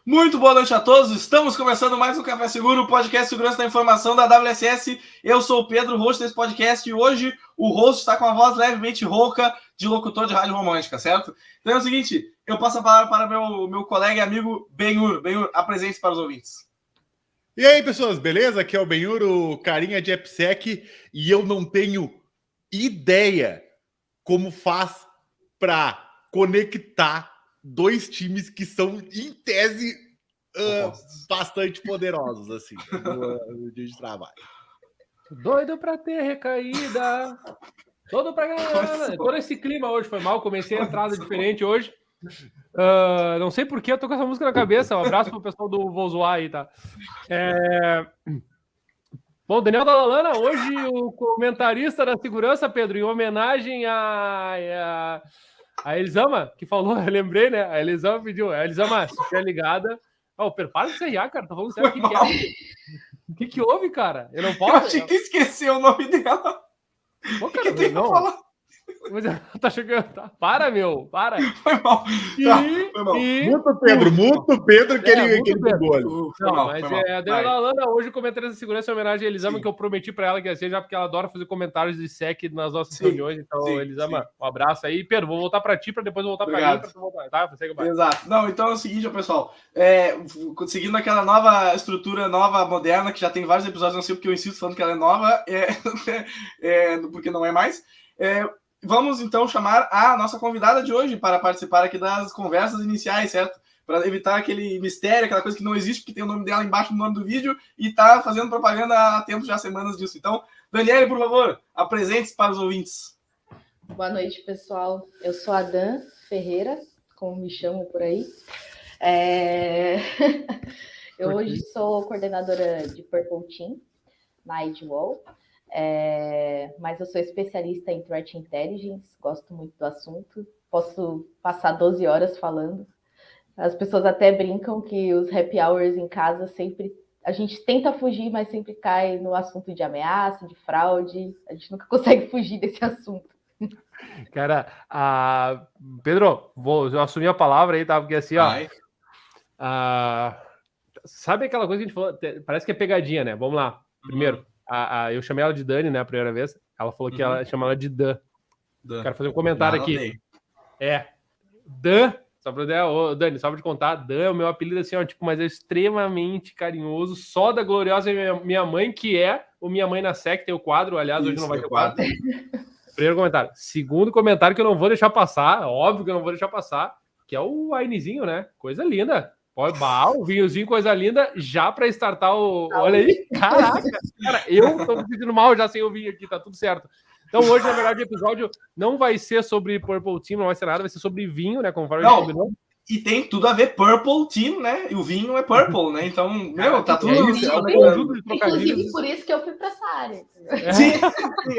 Muito boa noite a todos, estamos começando mais um Café Seguro, o podcast Segurança da Informação da WSS. Eu sou o Pedro, host desse podcast, e hoje o host está com a voz levemente rouca de locutor de rádio romântica, certo? Então é o seguinte, eu passo a palavra para meu colega e amigo Benhur. Benhur, apresente para os ouvintes. E aí, pessoas, beleza? Aqui é o Benhur, o carinha de AppSec, e eu não tenho ideia como faz para conectar dois times que são, em tese, bastante poderosos, assim, no dia de trabalho. Doido pra ter recaída. Todo esse clima hoje foi mal. Comecei a entrada diferente hoje. Não sei por que eu tô com essa música na cabeça. Um abraço pro pessoal do Vou Zoar aí, tá? Bom, Daniel Dalalana, hoje o comentarista da segurança, Pedro, em homenagem a Elisama, que falou, eu lembrei, né? A Elisama pediu. A Elisama, se estiver ligada. Pedro, para de ser cara. Tá falando sério. O que houve, cara? Eu não posso. Eu achei que esqueceu o nome dela. Pô, cara, que não. Falar? Tá chegando. Tá. Para, meu. Para. Foi mal. Foi mal. Muito Pedro, que ele pegou. Não, mas a Daniela Alana, hoje comentarista de segurança em homenagem a Elisama, que eu prometi pra ela que ia ser, já porque ela adora fazer comentários de SEC nas nossas reuniões. Então, Elisama, um abraço aí. Pedro, vou voltar pra ti, pra depois voltar pra mim, pra tu voltar, tá? Exato. Não, então é o seguinte, pessoal. Seguindo aquela nova estrutura, nova, moderna, que já tem vários episódios, não sei porque eu insisto falando que ela é nova, porque não é mais. Vamos, então, chamar a nossa convidada de hoje para participar aqui das conversas iniciais, certo? Para evitar aquele mistério, aquela coisa que não existe, porque tem o nome dela embaixo no nome do vídeo e tá fazendo propaganda há tempos, já semanas disso. Então, Daniele, por favor, apresente-se para os ouvintes. Boa noite, pessoal. Eu sou a Dan Ferreira, como me chamam por aí. Eu hoje sou coordenadora de Purple Team na Edwall. Mas eu sou especialista em Threat Intelligence, gosto muito do assunto, posso passar 12 horas falando. As pessoas até brincam que os happy hours em casa sempre... A gente tenta fugir, mas sempre cai no assunto de ameaça, de fraude. A gente nunca consegue fugir desse assunto. Cara, Pedro, eu assumir a palavra aí, tá? Porque assim, sabe aquela coisa que a gente falou? Parece que é pegadinha, né? Vamos lá. Primeiro, eu chamei ela de Dani, né, a primeira vez. Ela falou que ela chama ela de Dan. Quero fazer um comentário aqui. Dan, só pra Dani, só pra te contar, Dan é o meu apelido assim, mas é extremamente carinhoso, só da gloriosa minha mãe, que é o Minha Mãe na SEC, tem o quadro, aliás, hoje não vai ter o quadro. Primeiro comentário. Segundo comentário que eu não vou deixar passar, óbvio que eu não vou deixar passar, que é o Ainezinho, né? Coisa linda. O vinhozinho, coisa linda, já para startar o... Olha aí, caraca! Cara, eu tô me sentindo mal já sem o vinho aqui, tá tudo certo. Então hoje, na verdade, o episódio não vai ser sobre Purple Team, não vai ser nada, vai ser sobre vinho, né? Conforme a gente combinou. E tem tudo a ver Purple Team, né? E o vinho é Purple, né? Então, tá tudo... Inclusive, por isso que eu fui para essa área. Sim,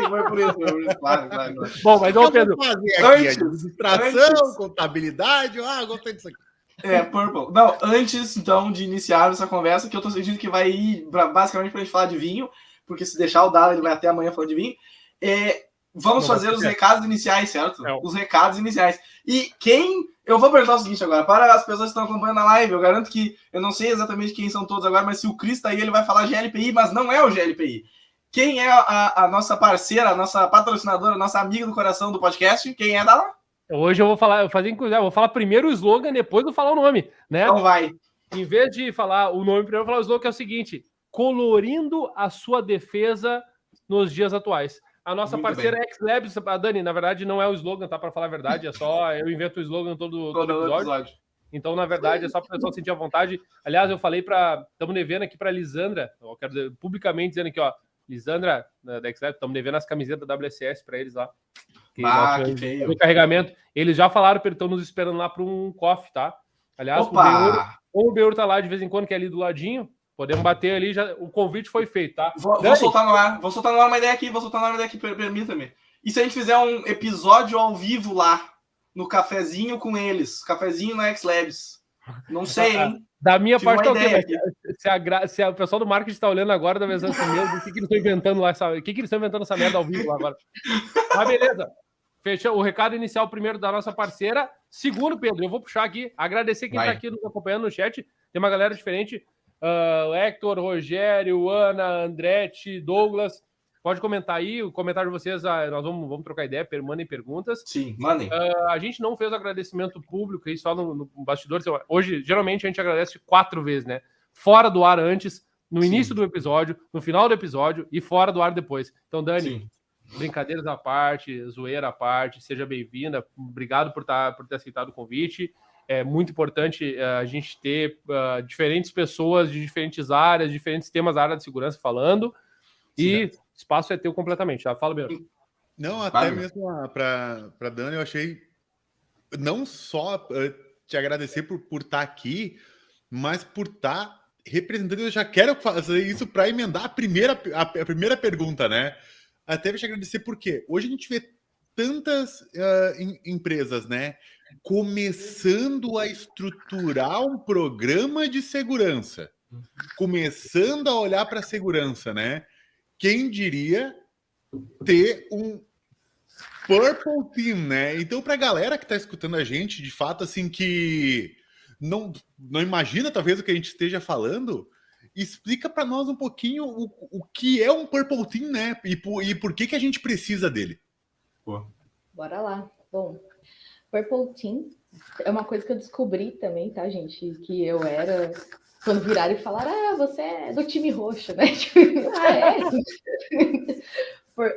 foi por isso. Claro. Bom, mas Pedro... Administração, contabilidade, gostei disso aqui. Purple. Não, antes, então, de iniciar essa conversa, que eu tô sentindo que vai ir basicamente pra gente falar de vinho, porque se deixar o Dala, ele vai até amanhã falando de vinho. Vamos fazer os recados iniciais, certo? Os recados iniciais. E eu vou perguntar o seguinte agora, para as pessoas que estão acompanhando a live, eu garanto que, eu não sei exatamente quem são todos agora, mas se o Cris tá aí, ele vai falar GLPI, mas não é o GLPI. Quem é a nossa parceira, a nossa patrocinadora, a nossa amiga do coração do podcast? Quem é, Dala? Hoje eu vou falar primeiro o slogan, depois vou falar o nome, né? Então vai. Em vez de falar o nome primeiro, eu vou falar o slogan, que é o seguinte: colorindo a sua defesa nos dias atuais. A nossa parceira X-Labs, a Dani, na verdade, não é o slogan, tá? Para falar a verdade, é só eu invento o slogan todo episódio. Então, na verdade, é só para o pessoal sentir à vontade. Aliás, eu falei estamos devendo aqui para Lisandra, eu quero dizer, publicamente dizendo aqui, Lisandra, da X-Labs, estamos devendo as camisetas da WSS para eles lá. Que feio. O carregamento. Eles já falaram que estão nos esperando lá para um coffee, tá? Aliás, o Beur tá lá de vez em quando, que é ali do ladinho. Podemos bater ali, o convite foi feito, tá? Vou soltar no ar uma ideia aqui, permita-me. E se a gente fizer um episódio ao vivo lá, no cafezinho com eles, cafezinho na X-Labs? Não sei, hein? Da minha parte, tá ok, se o pessoal do marketing está olhando agora, da vez assim mesmo, o que eles estão inventando lá? O que eles estão inventando essa merda ao vivo lá agora? Mas beleza. Fechou o recado inicial primeiro da nossa parceira. Segundo, Pedro, eu vou puxar aqui, agradecer quem está aqui nos acompanhando no chat. Tem uma galera diferente. O Hector, Rogério, Ana, Andretti, Douglas. Pode comentar aí, o comentário de vocês, nós vamos trocar ideia, mandem perguntas. Sim, mandem. A gente não fez agradecimento público aí só no bastidor. Hoje, geralmente, a gente agradece 4 vezes, né? Fora do ar antes, no início do episódio, no final do episódio e fora do ar depois. Então, Dani, brincadeiras à parte, zoeira à parte, seja bem-vinda. Obrigado por ter aceitado o convite. É muito importante a gente ter diferentes pessoas de diferentes áreas, diferentes temas da área de segurança falando. E espaço é teu completamente, tá? Fala, Bernardo. Não, até mesmo para Dani, eu achei não só te agradecer por estar aqui, mas por estar representando. Eu já quero fazer isso para emendar a primeira pergunta, né? Até te agradecer porque hoje a gente vê tantas empresas, né, começando a estruturar um programa de segurança, começando a olhar para a segurança, né? Quem diria ter um Purple Team, né? Então, para a galera que está escutando a gente, de fato, assim, que não imagina talvez o que a gente esteja falando, explica para nós um pouquinho o que é um Purple Team, né? E por que a gente precisa dele. Pô. Bora lá. Bom, Purple Team é uma coisa que eu descobri também, tá, gente? Que eu era... Quando viraram e falaram, você é do time roxo, né?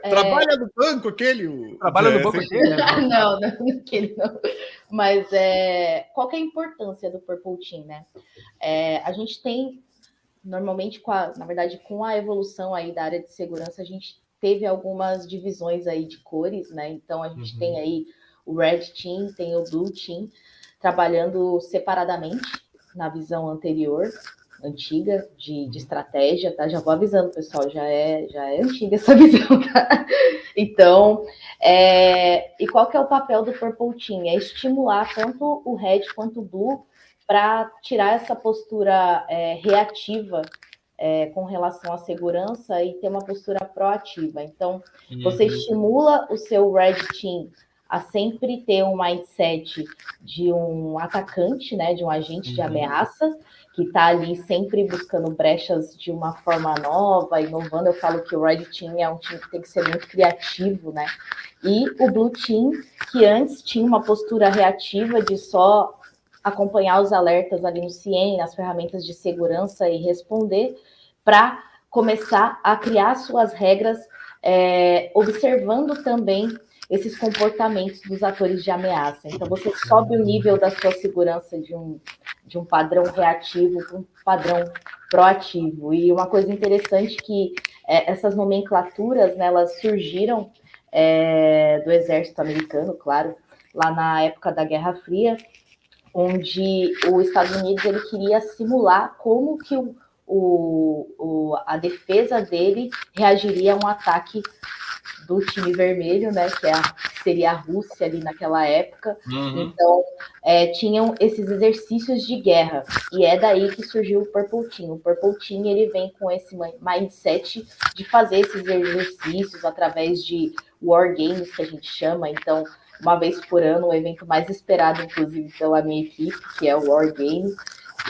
Trabalha no banco aquele? Trabalha no banco aquele? Não, aquele não. Mas qual que é a importância do Purple Team, né? A gente tem, normalmente, na verdade, com a evolução aí da área de segurança, a gente teve algumas divisões aí de cores, né? Então, a gente tem aí o Red Team, tem o Blue Team, trabalhando separadamente, na visão antiga de estratégia, tá? Já vou avisando, pessoal, já é antiga essa visão, tá? Então, e qual que é o papel do Purple Team? É estimular tanto o Red quanto o Blue para tirar essa postura reativa com relação à segurança e ter uma postura proativa. Então, você estimula o seu Red Team a sempre ter um mindset de um atacante, né, de um agente de ameaça, que está ali sempre buscando brechas de uma forma nova, inovando. Eu falo que o Red Team é um time que tem que ser muito criativo, né? E o Blue Team, que antes tinha uma postura reativa de só acompanhar os alertas ali no CIEM, nas ferramentas de segurança e responder, para começar a criar suas regras, observando também esses comportamentos dos atores de ameaça. Então, você sobe o nível da sua segurança de um padrão reativo para um padrão proativo. E uma coisa interessante que essas nomenclaturas, né, elas surgiram do exército americano, claro, lá na época da Guerra Fria, onde os Estados Unidos ele queria simular como que a defesa dele reagiria a um ataque do time vermelho, né, que seria a Rússia ali naquela época. Então, tinham esses exercícios de guerra, e é daí que surgiu o Purple Team. O Purple Team, ele vem com esse mindset de fazer esses exercícios através de war games, que a gente chama. Então, uma vez por ano, o evento mais esperado, inclusive, pela minha equipe, que é o War Game.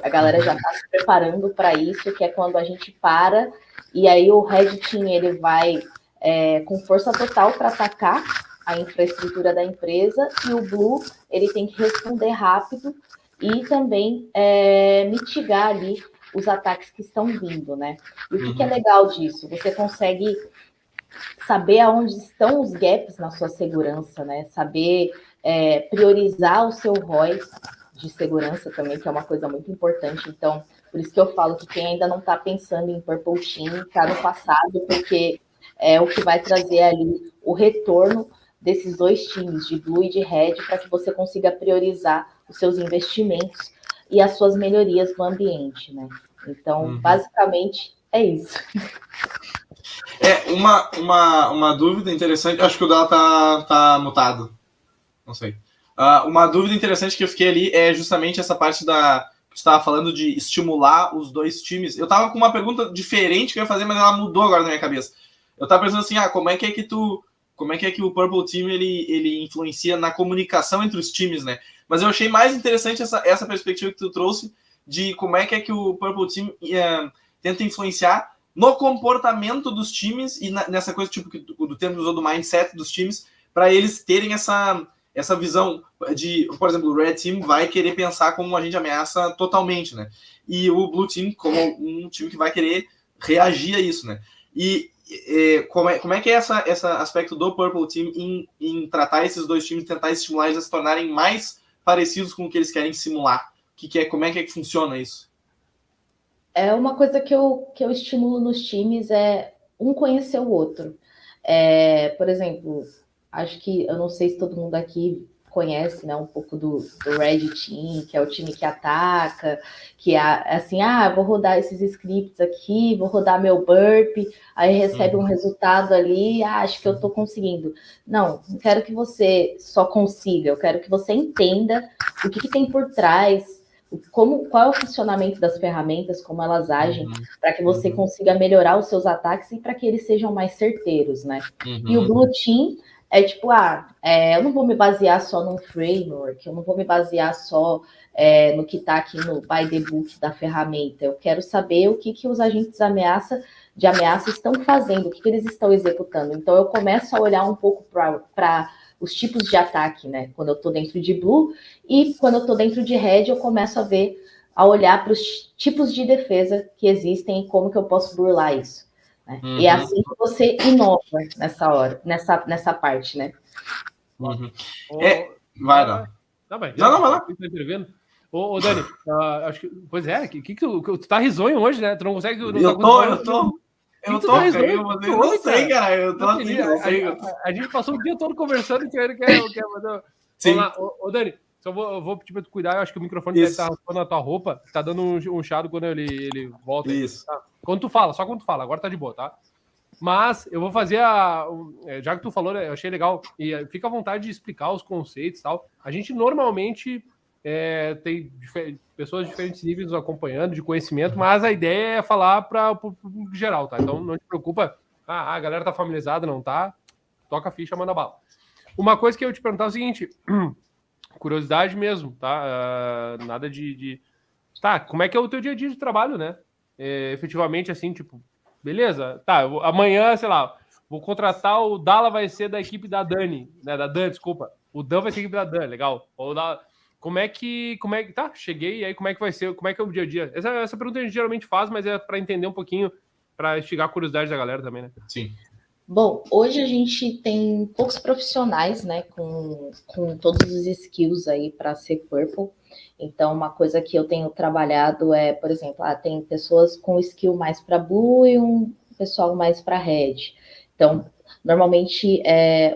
A galera já está se preparando para isso, que é quando a gente para, e aí o Red Team, ele vai com força total para atacar a infraestrutura da empresa, e o Blue, ele tem que responder rápido e também mitigar ali os ataques que estão vindo, né? E o que é legal disso? Você consegue saber aonde estão os gaps na sua segurança, né? Saber priorizar o seu ROI de segurança também, que é uma coisa muito importante. Então, por isso que eu falo que quem ainda não está pensando em Purple Team está no passado, porque é o que vai trazer ali o retorno desses dois times, de Blue e de Red, para que você consiga priorizar os seus investimentos e as suas melhorias no ambiente, né? Então, basicamente, é isso. Uma dúvida interessante, acho que o dela tá mutado, não sei. Uma dúvida interessante que eu fiquei ali é justamente essa parte que você estava falando de estimular os dois times. Eu estava com uma pergunta diferente que eu ia fazer, mas ela mudou agora na minha cabeça. Eu estava pensando assim, como é que o Purple Team ele influencia na comunicação entre os times, né? Mas eu achei mais interessante essa perspectiva que tu trouxe, de como é que o Purple Team tenta influenciar no comportamento dos times e nessa coisa tipo do termo que usou do mindset dos times, para eles terem essa visão de, por exemplo, o Red Team vai querer pensar como um agente de ameaça totalmente, né? E o Blue Team como um time que vai querer reagir a isso, né? E como é que é esse aspecto do Purple Team em tratar esses dois times, tentar estimular eles a se tornarem mais parecidos com o que eles querem simular? Como é que funciona isso? É uma coisa que eu estimulo nos times é um conhecer o outro. Por exemplo, acho que, eu não sei se todo mundo aqui conhece, né, um pouco do Red Team, que é o time que ataca, que é assim, vou rodar esses scripts aqui, vou rodar meu burp, aí recebe um resultado ali, acho que eu tô conseguindo. Não quero que você só consiga, eu quero que você entenda o que tem por trás, qual é o funcionamento das ferramentas, como elas agem, para que você consiga melhorar os seus ataques e para que eles sejam mais certeiros, né? E o Blue Team é tipo, eu não vou me basear só num framework, eu não vou me basear só no que está aqui no by the book da ferramenta. Eu quero saber o que os agentes de ameaça estão fazendo, o que eles estão executando. Então, eu começo a olhar um pouco para os tipos de ataque, né? Quando eu estou dentro de Blue, e quando eu estou dentro de Red, eu começo a olhar para os tipos de defesa que existem e como que eu posso burlar isso. Né? E é assim que você inova nessa parte, né? Vai lá. Não, vai lá. Ô, Dani, acho que. Pois é, tu tá risonho hoje, né? Tu não consegue. Eu tô. Eu sei, cara. Eu tô assim, não sei. A gente passou o dia todo conversando que ele quer mandar. Vamos lá, ô Dani, só vou pedir pra tu cuidar. Eu acho que o microfone deve estar raspando na tua roupa. Tá dando um chiado quando ele volta. Isso. Tá? Só quando tu fala. Agora tá de boa, tá? Mas eu vou fazer já que tu falou, né? Eu achei legal. E fica à vontade de explicar os conceitos e tal. A gente normalmente tem pessoas de diferentes níveis nos acompanhando, de conhecimento, mas a ideia é falar para o público geral, tá? Então não te preocupa. A galera tá familiarizada, não tá? Toca a ficha, manda bala. Uma coisa que eu te perguntar é o seguinte, curiosidade mesmo, tá? Nada de... Tá, como é que é o teu dia a dia de trabalho, né? Efetivamente, assim, tipo, beleza, tá, amanhã, sei lá, vou contratar o Dala, vai ser da equipe da Dani, né, da Dan, desculpa, o Dan vai ser da equipe da Dan, legal, como é que, tá, cheguei, e aí como é que vai ser, como é que é o dia a dia? Essa pergunta a gente geralmente faz, mas é para entender um pouquinho, para instigar a curiosidade da galera também, né? Sim. Bom, hoje a gente tem poucos profissionais, né, com todos os skills aí para ser Purple. Então, uma coisa que eu tenho trabalhado é, por exemplo, tem pessoas com skill mais para Blue e um pessoal mais para Red. Então, normalmente,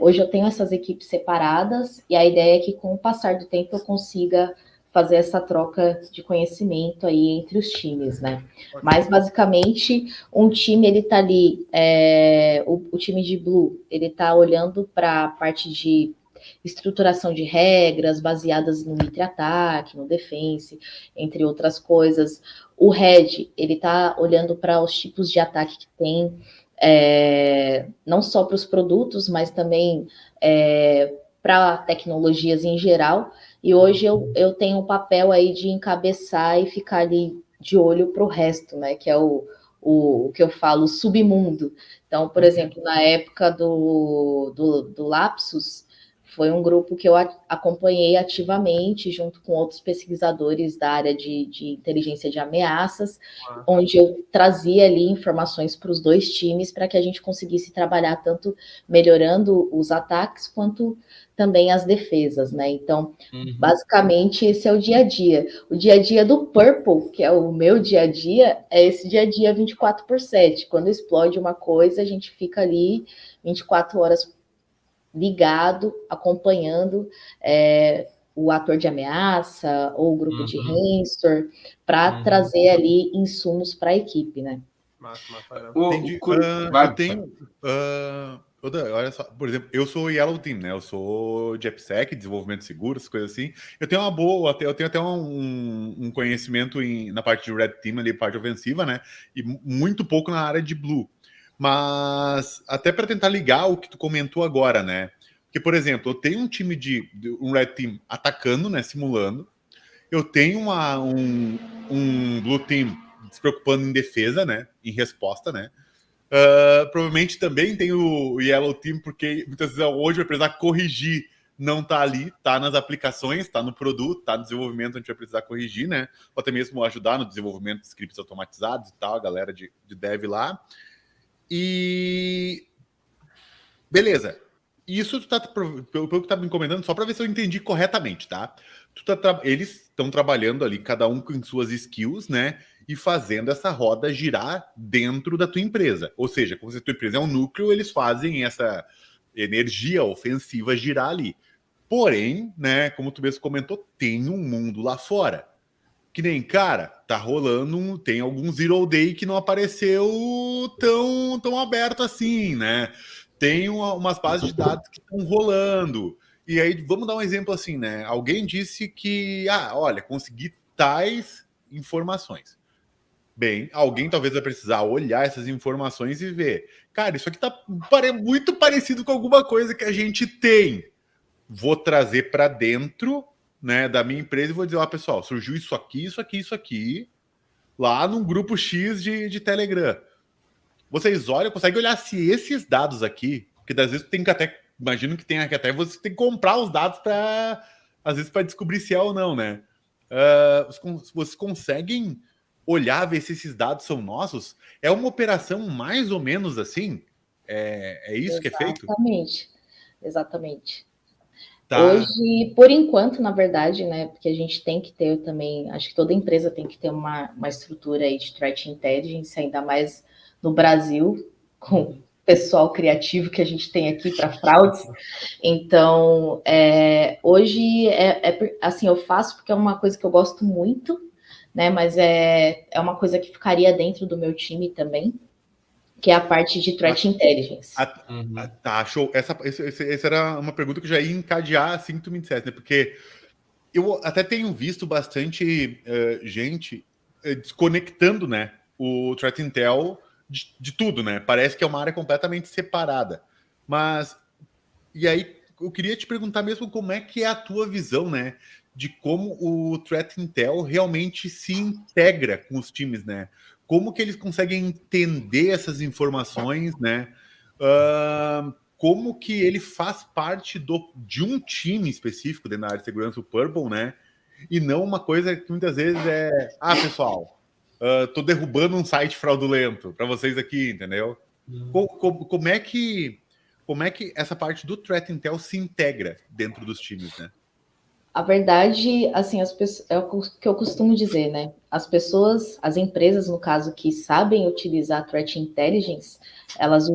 hoje eu tenho essas equipes separadas e a ideia é que com o passar do tempo eu consiga fazer essa troca de conhecimento aí entre os times, né? Mas, basicamente, um time, ele tá ali, o time de Blue, ele tá olhando para a parte de estruturação de regras baseadas no mitre-ataque, no defense, entre outras coisas. O Red, ele tá olhando para os tipos de ataque que tem, não só para os produtos, mas também para tecnologias em geral. E hoje eu tenho um papel aí de encabeçar e ficar ali de olho para o resto, né? Que é o que eu falo, submundo. Então, por exemplo, na época do Lapsus, foi um grupo que eu acompanhei ativamente, junto com outros pesquisadores da área de inteligência de ameaças, onde eu trazia ali informações para os dois times, para que a gente conseguisse trabalhar tanto melhorando os ataques, quanto também as defesas, né? Então, basicamente, esse é o dia a dia. O dia a dia do Purple, que é o meu dia a dia, é esse dia a dia 24/7. Quando explode uma coisa, a gente fica ali 24 horas ligado, acompanhando o ator de ameaça ou o grupo de Rainstorm para trazer ali insumos para a equipe, né? Entendi. Olha só, por exemplo, eu sou Yellow Team, né? Eu sou de AppSec, desenvolvimento seguro, essas coisas assim. Eu tenho eu tenho até um conhecimento na parte de Red Team, ali, parte ofensiva, né? E muito pouco na área de Blue. Mas até para tentar ligar o que tu comentou agora, né? Porque, por exemplo, eu tenho um time um Red Team atacando, né? Simulando. eu tenho um Blue Team se preocupando em defesa, né? Em resposta, né? Provavelmente também tem o Yellow Team, porque muitas vezes hoje vai precisar corrigir, não tá ali, tá nas aplicações, tá no produto, tá no desenvolvimento, a gente vai precisar corrigir, né? Ou até mesmo ajudar no desenvolvimento de scripts automatizados e tal, a galera de dev lá. E beleza. Isso tu tá, pelo que tá me encomendando, só para ver se eu entendi corretamente, tá? Eles estão trabalhando ali, cada um com suas skills, né? E fazendo essa roda girar dentro da tua empresa. Ou seja, como se a tua empresa é um núcleo, eles fazem essa energia ofensiva girar ali. Porém, né, como tu mesmo comentou, tem um mundo lá fora. Que nem, cara, tá rolando, tem algum Zero Day que não apareceu tão aberto assim, né? Tem umas bases de dados que estão rolando. E aí, vamos dar um exemplo assim, né? Alguém disse que, olha, consegui tais informações. Bem, alguém talvez vai precisar olhar essas informações e ver. Cara, isso aqui tá muito parecido com alguma coisa que a gente tem. Vou trazer para dentro, né, da minha empresa e vou dizer, pessoal, surgiu isso aqui, lá num grupo X de Telegram. Vocês olham, conseguem olhar se esses dados aqui, porque às vezes tem que até, imagino que tem aqui até, você tem que comprar os dados para, às vezes, para descobrir se é ou não, né? Vocês conseguem olhar, ver se esses dados são nossos? É uma operação mais ou menos assim? É isso que é feito? Exatamente. Tá. Hoje, por enquanto, na verdade, né, porque a gente tem que ter também, acho que toda empresa tem que ter uma estrutura aí de threat intelligence, ainda mais no Brasil, com o pessoal criativo que a gente tem aqui para fraudes. Então, hoje, assim, eu faço porque é uma coisa que eu gosto muito, né, mas é uma coisa que ficaria dentro do meu time também, que é a parte de threat intelligence. Tá, show. Essa era uma pergunta que eu já ia encadear assim que tu me dissesse, né? Porque eu até tenho visto bastante gente desconectando, né, o threat intel de tudo, né? Parece que é uma área completamente separada. Mas, e aí, eu queria te perguntar mesmo como é que é a tua visão, né? De como o threat intel realmente se integra com os times, né? Como que eles conseguem entender essas informações, né? Como que ele faz parte de um time específico dentro da área de segurança, o Purple, né? E não uma coisa que muitas vezes pessoal, tô derrubando um site fraudulento para vocês aqui, entendeu? Como é que essa parte do threat intel se integra dentro dos times, né? A verdade, assim, é o que eu costumo dizer, né? As pessoas, as empresas, no caso, que sabem utilizar threat intelligence, elas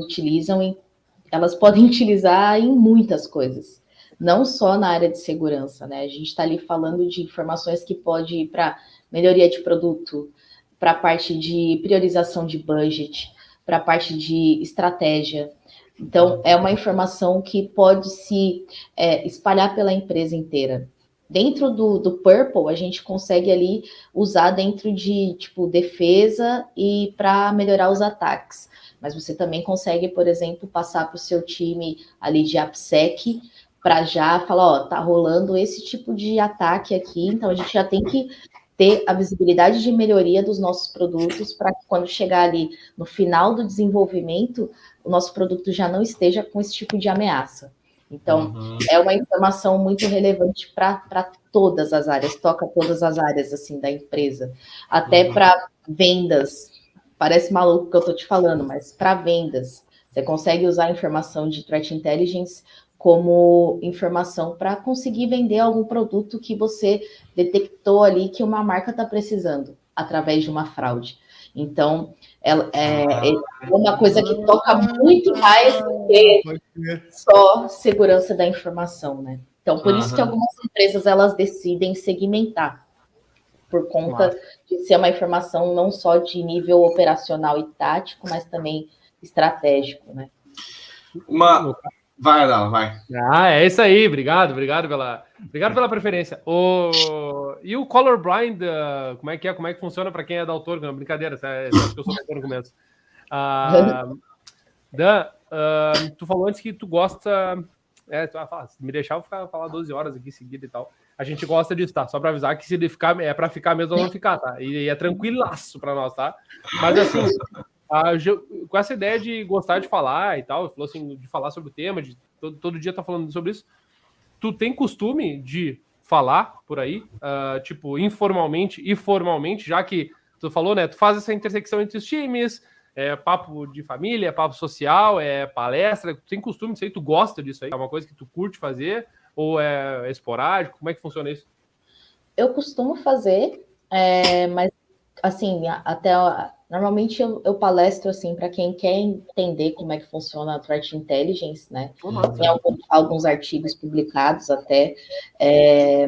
podem utilizar em muitas coisas, não só na área de segurança, né? A gente está ali falando de informações que pode ir para melhoria de produto, para a parte de priorização de budget, para a parte de estratégia. Então, é uma informação que pode se espalhar pela empresa inteira. Dentro do Purple, a gente consegue ali usar dentro de, tipo, defesa e para melhorar os ataques. Mas você também consegue, por exemplo, passar para o seu time ali de AppSec para já falar, tá rolando esse tipo de ataque aqui, então a gente já tem que ter a visibilidade de melhoria dos nossos produtos para que quando chegar ali no final do desenvolvimento, o nosso produto já não esteja com esse tipo de ameaça. Então, é uma informação muito relevante para todas as áreas, toca todas as áreas, assim, da empresa. Até para vendas. Parece maluco o que eu estou te falando, mas para vendas, você consegue usar a informação de threat intelligence como informação para conseguir vender algum produto que você detectou ali que uma marca está precisando, através de uma fraude. Então, é uma coisa que toca muito mais do que só segurança da informação, né? Então, por isso que algumas empresas, elas decidem segmentar, por conta de ser uma informação não só de nível operacional e tático, mas também estratégico, né? Vai, Adão, vai. É isso aí, obrigado pela preferência. E o Colorblind, como é que funciona para quem é daltônico? Não, brincadeira, acho que eu sou daltônico mesmo. Dan, tu falou antes que tu gosta... se me deixar, eu vou falar 12 horas aqui seguida e tal. A gente gosta disso, tá? Só pra avisar que se ele ficar, é pra ficar mesmo ou não ficar, tá? E é tranquilaço pra nós, tá? Mas assim, com essa ideia de gostar de falar e tal, falou assim, de falar sobre o tema, de todo dia tá falando sobre isso. Tu tem costume de falar por aí, tipo, informalmente e formalmente, já que tu falou, né? Tu faz essa intersecção entre os times, papo de família, papo social, palestra. Tu tem costume disso aí? Tu gosta disso aí? É uma coisa que tu curte fazer? Ou é esporádico? Como é que funciona isso? Eu costumo fazer, mas assim, normalmente eu palestro assim para quem quer entender como é que funciona a Threat Intelligence, né? Tem alguns artigos publicados até,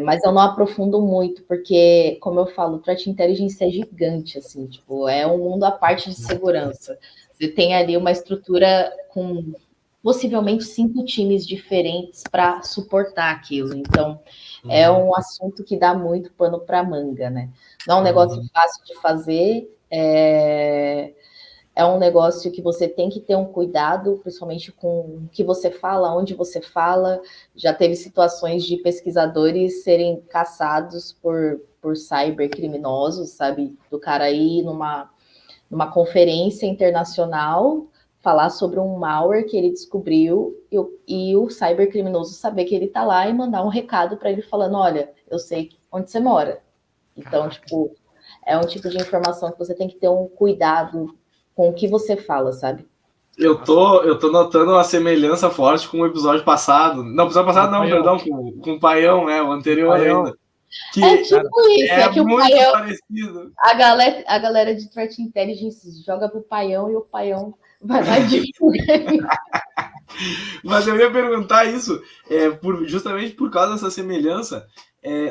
mas eu não aprofundo muito, porque, como eu falo, Threat Intelligence é gigante, assim, tipo, é um mundo à parte de segurança. Você tem ali uma estrutura com possivelmente 5 times diferentes para suportar aquilo. Então, é um assunto que dá muito pano para manga, né? Não é um negócio fácil de fazer, é um negócio que você tem que ter um cuidado, principalmente com o que você fala, onde você fala. Já teve situações de pesquisadores serem caçados por cybercriminosos, sabe? Do cara ir numa conferência internacional falar sobre um malware que ele descobriu e o cybercriminoso saber que ele tá lá e mandar um recado para ele falando, olha, eu sei onde você mora. Então, tipo, é um tipo de informação que você tem que ter um cuidado com o que você fala, sabe? Eu tô notando uma semelhança forte com o episódio passado. Não, episódio passado não, perdão, com o Paião, o anterior ainda. Que tipo isso, é que o muito Paião, parecido. A galera de Threat Intelligence joga pro Paião e o Paião vai lá de Mas eu ia perguntar isso, justamente por causa dessa semelhança,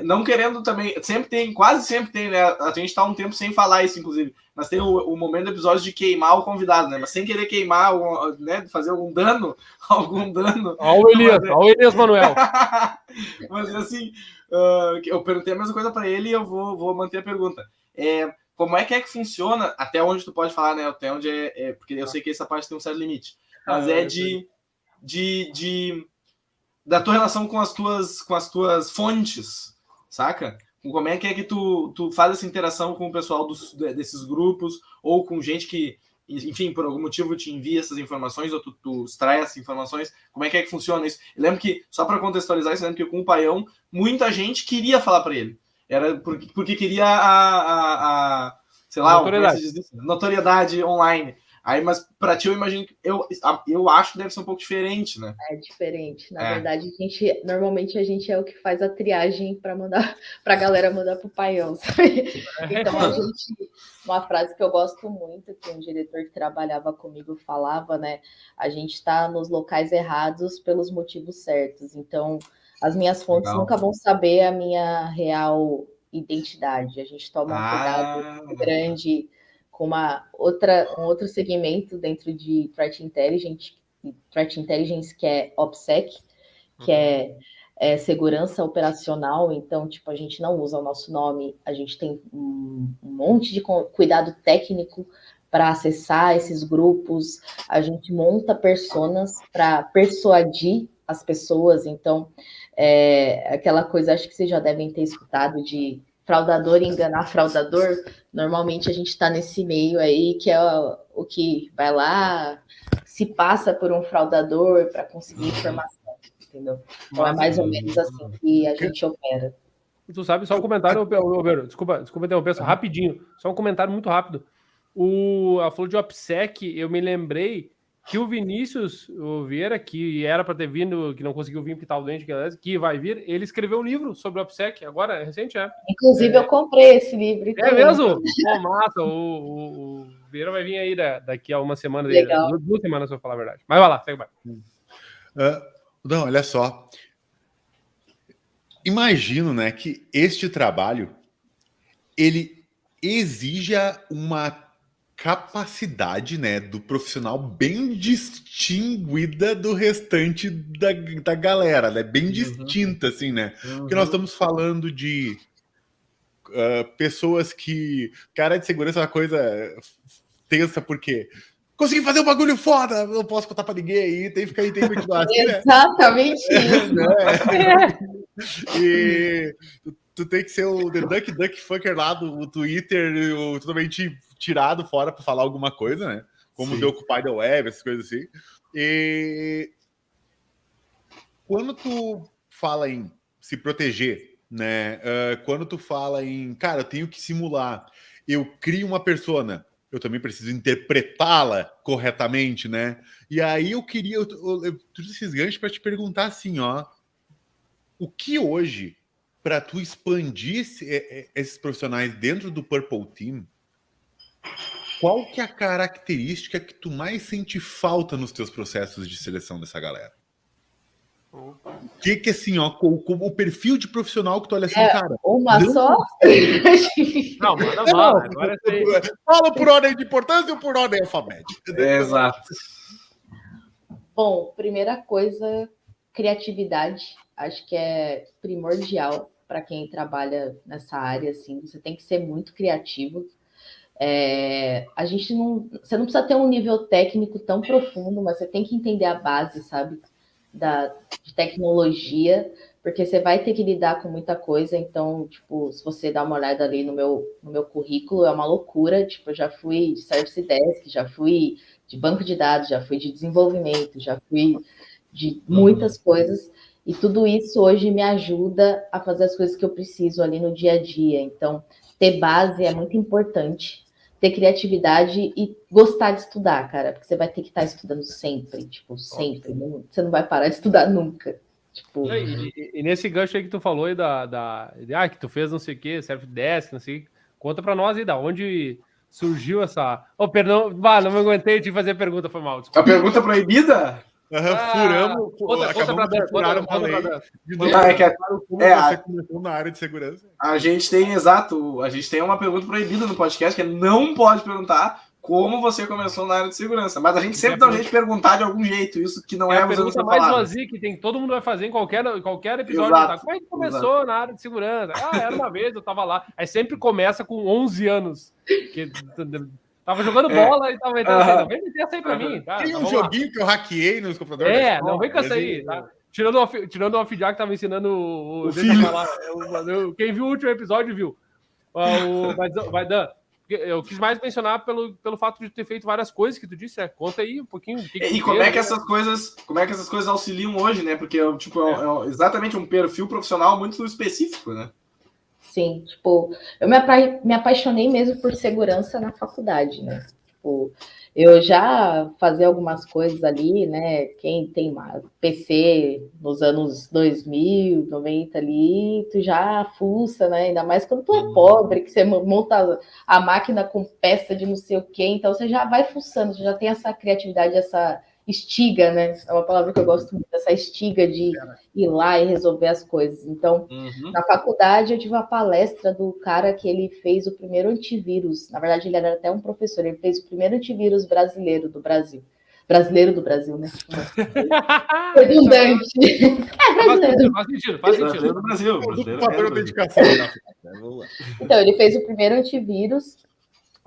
não querendo também, quase sempre tem, né? A gente tá um tempo sem falar isso, inclusive, mas tem o momento do episódio de queimar o convidado, né? Mas sem querer queimar, né? Fazer algum dano. Olha o Elias Manuel. Mas assim, eu perguntei a mesma coisa para ele e eu vou manter a pergunta. Como é que funciona, até onde tu pode falar, né? Até onde porque eu sei que essa parte tem um certo limite, mas da tua relação com as tuas fontes, saca? Como é que tu faz essa interação com o pessoal desses grupos, ou com gente que, enfim, por algum motivo te envia essas informações, ou tu extrai essas informações, como é que funciona isso? Eu lembro que, só para contextualizar isso, eu lembro que com o Paião, muita gente queria falar para ele. Era porque queria sei lá, notoriedade online. Aí, mas para ti, eu imagino que eu acho que deve ser um pouco diferente, né? É diferente. Na verdade, normalmente a gente é o que faz a triagem para mandar para a galera mandar pro Paião, sabe? Então uma frase que eu gosto muito, que um diretor que trabalhava comigo falava, né? A gente está nos locais errados pelos motivos certos. Então, as minhas fontes nunca vão saber a minha real identidade. A gente toma um cuidado muito grande com um outro segmento dentro de Threat Intelligence, que é OPSEC, que é segurança operacional. Então, tipo, a gente não usa o nosso nome, a gente tem um monte de cuidado técnico para acessar esses grupos, a gente monta personas para persuadir as pessoas. Então, aquela coisa, acho que vocês já devem ter escutado, de fraudador enganar fraudador. Normalmente a gente está nesse meio aí, que é o que vai lá, se passa por um fraudador para conseguir informação, entendeu? Então é mais ou menos assim que a gente opera. Tu sabe, só um comentário, desculpa interromper, rapidinho, só um comentário muito rápido. Ela falou de OPSEC, eu me lembrei que o Vinícius Vieira, que era para ter vindo, que não conseguiu vir porque estava doente, que vai vir, ele escreveu um livro sobre o OPSEC, agora, é recente, Inclusive, eu comprei esse livro. É mesmo? Pô, massa, o Vieira vai vir aí daqui a uma semana. Legal. 2 semanas, se eu falar a verdade. Mas vai lá, segue mais. Não, olha só. Imagino, né, que este trabalho, ele exija uma capacidade, né, do profissional bem distinguida do restante da galera, né, bem distinta, assim, né, porque nós estamos falando de pessoas que, cara de segurança é uma coisa tensa, porque consegui fazer um bagulho foda, não posso contar pra ninguém aí, tem que continuar assim, né? Exatamente isso. E tu tem que ser o The Duck Fucker lá do Twitter, totalmente tirado fora para falar alguma coisa, né? Como The Occupy the Web, essas coisas assim. E quando tu fala em se proteger, né? Quando tu fala em, cara, eu tenho que simular, eu crio uma persona, eu também preciso interpretá-la corretamente, né? E aí eu queria, eu trouxe esses ganchos para te perguntar assim, ó, o que hoje, para tu expandir esses profissionais dentro do Purple Team, qual que é a característica que tu mais sente falta nos teus processos de seleção dessa galera? O que assim, ó, o perfil de profissional que tu olha assim, cara... Uma só? Não, manda bala. Agora fala por ordem de importância ou por ordem alfabética? Exato. Bom, primeira coisa, criatividade. Acho que é primordial para quem trabalha nessa área, assim. Você tem que ser muito criativo. Você não precisa ter um nível técnico tão profundo, mas você tem que entender a base, sabe? De tecnologia, porque você vai ter que lidar com muita coisa. Então, tipo, se você dá uma olhada ali no meu currículo, é uma loucura. Tipo, eu já fui de Service Desk, já fui de banco de dados, já fui de desenvolvimento, já fui de muitas coisas. E tudo isso hoje me ajuda a fazer as coisas que eu preciso ali no dia a dia. Então, ter base é muito importante. Ter criatividade e gostar de estudar, cara, porque você vai ter que estar estudando sempre, tipo, sempre. Você não vai parar de estudar nunca. Tipo... E nesse gancho aí que tu falou aí que tu fez não sei o que, Service Desk, não sei o que, conta pra nós aí da onde surgiu essa... Perdão, não me aguentei de fazer a pergunta, foi mal. Desculpa. A pergunta proibida? Furamos, conta pra Dan. Você começou na área de segurança. A gente tem uma pergunta proibida no podcast, que é não pode perguntar como você começou na área de segurança. Mas a gente sempre dá um jeito de perguntar de algum jeito, isso que não é a pergunta mais vazia que tem, todo mundo vai fazer em qualquer episódio. Tá? Como é que começou na área de segurança? Era uma vez, eu tava lá. Aí sempre começa com 11 anos. Tava jogando bola e tava entrando assim, não vem meter essa aí pra mim, tá? Tem um joguinho que eu hackeei nos computadores. Não vem com essa aí, tá? Tirando o Alfidiá que tava ensinando o deixa eu falar. Quem viu o último episódio viu. Vai Dan. Eu quis mais mencionar pelo fato de ter feito várias coisas que tu disse, Conta aí um pouquinho. Como é que essas coisas auxiliam hoje, né? Porque tipo, é exatamente um perfil profissional muito específico, né? Sim, tipo, eu me apaixonei mesmo por segurança na faculdade, né? Tipo, eu já fazia algumas coisas ali, né? Quem tem PC nos anos 2000, 90 ali, tu já fuça, né? Ainda mais quando tu é pobre, que você monta a máquina com peça de não sei o quê, então você já vai fuçando, você já tem essa criatividade, essa estiga, né? É uma palavra que eu gosto muito, essa estiga de ir lá e resolver as coisas. Então, na faculdade eu tive uma palestra do cara que ele fez o primeiro antivírus. Na verdade, ele era até um professor. Ele fez o primeiro antivírus brasileiro do Brasil. Brasileiro do Brasil, né? Redundante. Brasileiro. Faz sentido. Brasileiro do Brasil. Então, ele fez o primeiro antivírus.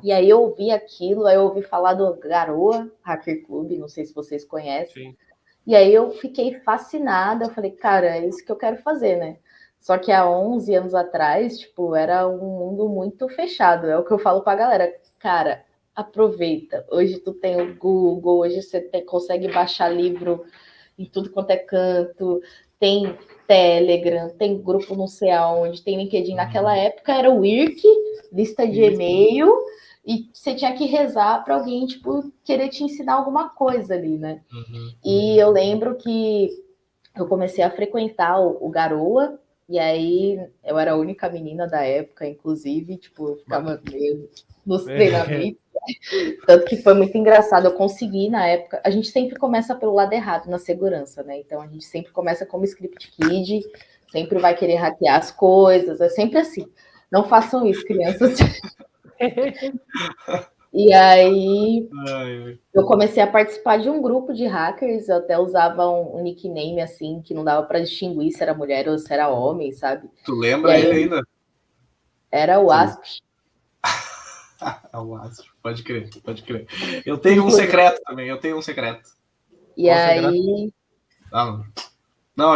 E aí eu ouvi aquilo, aí eu ouvi falar do Garoa Hacker Club, não sei se vocês conhecem. Sim. E aí eu fiquei fascinada, eu falei, cara, é isso que eu quero fazer, né? Só que há 11 anos atrás, tipo, era um mundo muito fechado. É o que eu falo pra galera, cara, aproveita. Hoje tu tem o Google, hoje você consegue baixar livro em tudo quanto é canto, tem Telegram, tem grupo não sei aonde, tem LinkedIn. Naquela época era o IRC, lista de e-mail, e você tinha que rezar para alguém, tipo, querer te ensinar alguma coisa ali, né? E eu lembro que eu comecei a frequentar o Garoa, e aí eu era a única menina da época, inclusive, tipo, eu ficava meio nos treinamentos. Tanto que foi muito engraçado, eu consegui na época, a gente sempre começa pelo lado errado na segurança, né? Então a gente sempre começa como script kid, sempre vai querer hackear as coisas, é sempre assim. Não façam isso, crianças. E aí eu comecei a participar de um grupo de hackers, eu até usava um nickname assim, que não dava para distinguir se era mulher ou se era homem, sabe? Tu lembra aí, ele ainda? Era o Asp. O Asp, pode crer. Eu tenho um secreto também, E aí... Não,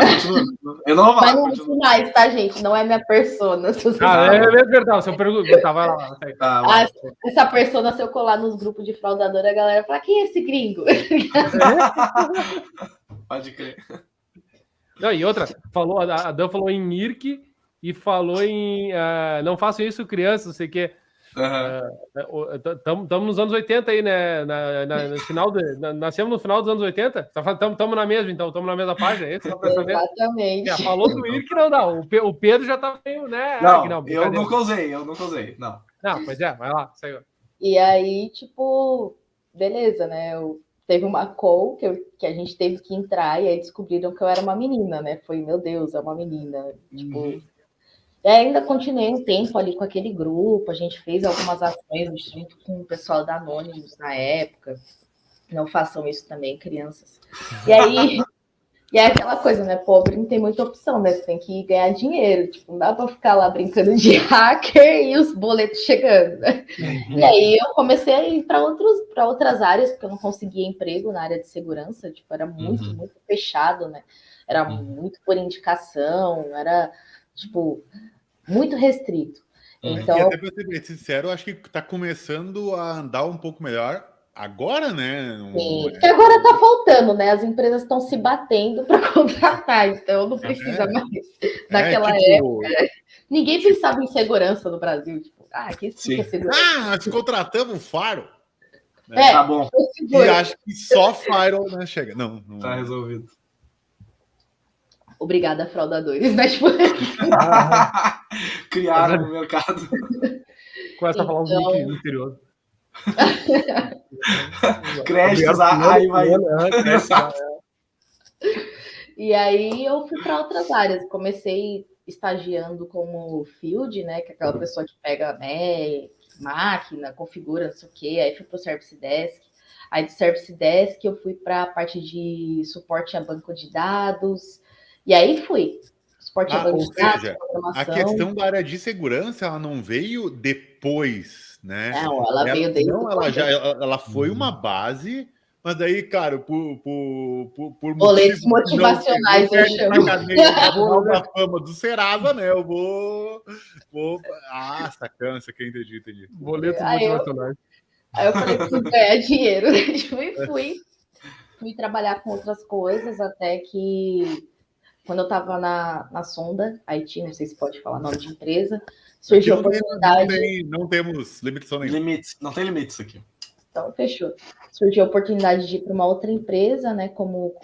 eu não vou falar. Mas não é mais, tá, gente? Não é minha persona. É verdade. Se eu perguntar, vai lá. Essa persona, se eu colar nos grupos de fraudadora, a galera fala, quem é esse gringo? Pode crer. Não, e outra, a Dan falou em IRC e falou em não façam isso, crianças, não sei o quê. Estamos nos anos 80 aí, né? No final nascemos no final dos anos 80? Estamos na mesma, então, estamos na mesma página, é isso? Exatamente. Falou do IRC, não dá. O Pedro já tá meio, né? Não, eu nunca usei, não. Não, pois é, vai lá, saiu. E aí, tipo, beleza, né? Teve uma call que a gente teve que entrar e aí descobriram que eu era uma menina, né? Foi, meu Deus, é uma menina. Tipo, e ainda continuei um tempo ali com aquele grupo, a gente fez algumas ações junto com o pessoal da Anonymous na época. Não façam isso também, crianças. E aí aquela coisa, né? Pobre não tem muita opção, né? Você tem que ganhar dinheiro. Tipo, não dá para ficar lá brincando de hacker e os boletos chegando, né? E aí eu comecei a ir para outras áreas, porque eu não conseguia emprego na área de segurança. Tipo, era muito fechado, né? Era muito por indicação, era, tipo, muito restrito. Então, e até para ser bem sincero, eu acho que está começando a andar um pouco melhor agora, né? Sim, porque agora está faltando, né? As empresas estão se batendo para contratar, então não precisa mais. Naquela época, ninguém pensava em segurança no Brasil. Tipo, que isso é segurança? Nós contratamos o Faro. Tá bom. E acho que só Faro, né? Chega. Não. Tá resolvido. Obrigada, fraudadores, né? Tipo... Criaram no mercado. Começa a falar uns nick misteriosos. Créditos, aí vai. E aí eu fui para outras áreas. Comecei estagiando como field, né? Que é aquela pessoa que pega máquina, configura, não sei o quê. Aí fui para o Service Desk. Aí do Service Desk eu fui para a parte de suporte a banco de dados. E aí fui. Suporte a banco de dados, a questão da área de segurança, ela não veio depois, né? Não, ela veio desde ela foi uma base, mas daí, cara, por boletos motivacionais, eu chamo. Da fama do Serasa, né? Eu vou... sacana, você quer entendi. Boletos motivacionais. Aí eu falei, preciso ganhar dinheiro. E fui trabalhar com outras coisas, até que quando eu estava na Sonda, Haiti, não sei se pode falar nome de empresa, surgiu a oportunidade... Não temos limitação nenhuma. Não tem limites aqui. Então, fechou. Surgiu a oportunidade de ir para uma outra empresa, né, como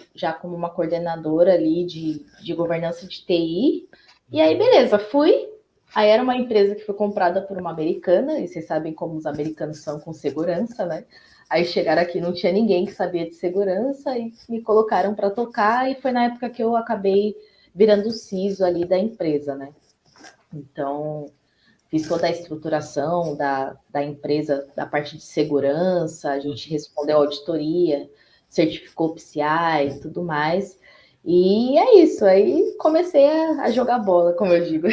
uma coordenadora ali de governança de TI. E aí, beleza, fui. Aí era uma empresa que foi comprada por uma americana, e vocês sabem como os americanos são com segurança, né? Aí chegaram aqui, não tinha ninguém que sabia de segurança e me colocaram para tocar, e foi na época que eu acabei virando o CISO ali da empresa, né? Então, fiz toda a estruturação da empresa, da parte de segurança, a gente respondeu a auditoria, certificou PCI e tudo mais. E é isso, aí comecei a jogar bola, como eu digo.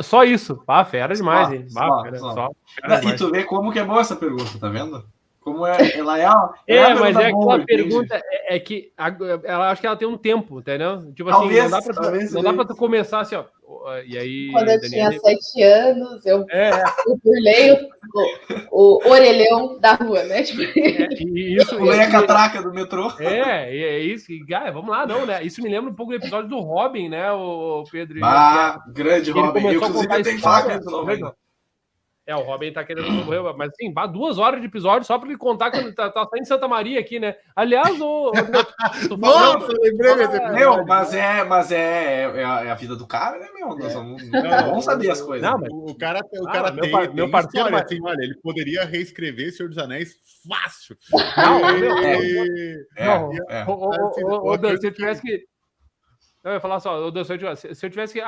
Só isso. Fera demais, hein? Fera demais. E tu vê como que é boa essa pergunta, tá vendo? Como ela é mas é aquela pergunta, que ela acho que ela tem um tempo, entendeu? Tipo talvez, assim, não dá pra tu começar assim, ó. E aí, quando eu tinha 7 anos, eu burlei o orelhão da rua, né? Tipo... Pulei a catraca do metrô. É isso. Vamos lá, não, né? Isso me lembra um pouco do episódio do Robin, né, o Pedro? Grande Robin. Eu, inclusive, tenho que falar com ele. O Robin tá querendo morrer, mas assim, 2 horas de episódio só pra ele contar que ele tá saindo de Santa Maria aqui, né? Aliás, nossa, lembrei desse episódio. Mas é a vida do cara, né, meu? Nós vamos saber as coisas. Não, mas o cara tem meu parceiro, história, assim, olha, ele poderia reescrever Senhor dos Anéis fácil. Se eu tivesse que... Eu ia falar só, se eu tivesse que...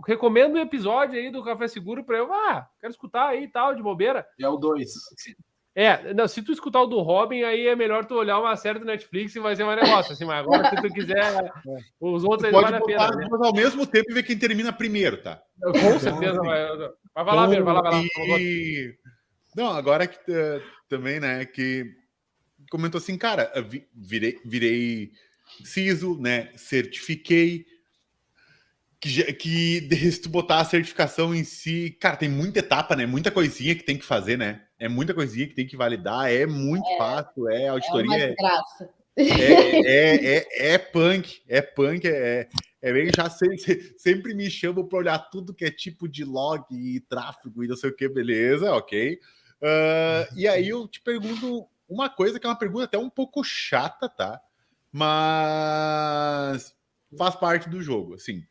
recomendo um episódio aí do Café Seguro pra eu... quero escutar aí e tal, de bobeira. É o 2. Se tu escutar o do Robin, aí é melhor tu olhar uma série do Netflix e vai ser mais negócio, assim, mas agora se tu quiser os outros aí vale a pena. Né? Mas ao mesmo tempo ver quem termina primeiro, tá? Com certeza vai. Mas vai lá, Pedro, vai lá. Não, agora que também, né, que comentou assim, cara, virei CISO, né? Certifiquei. Que se tu botar a certificação em si, cara, tem muita etapa, né? Muita coisinha que tem que fazer, né? É muita coisinha que tem que validar, é muito fácil, auditoria. É uma desgraça. É punk, bem, já sempre me chamam para olhar tudo que é tipo de log e tráfego e não sei o que, beleza, ok. E aí eu te pergunto uma coisa que é uma pergunta até um pouco chata, tá? Mas faz parte do jogo, assim.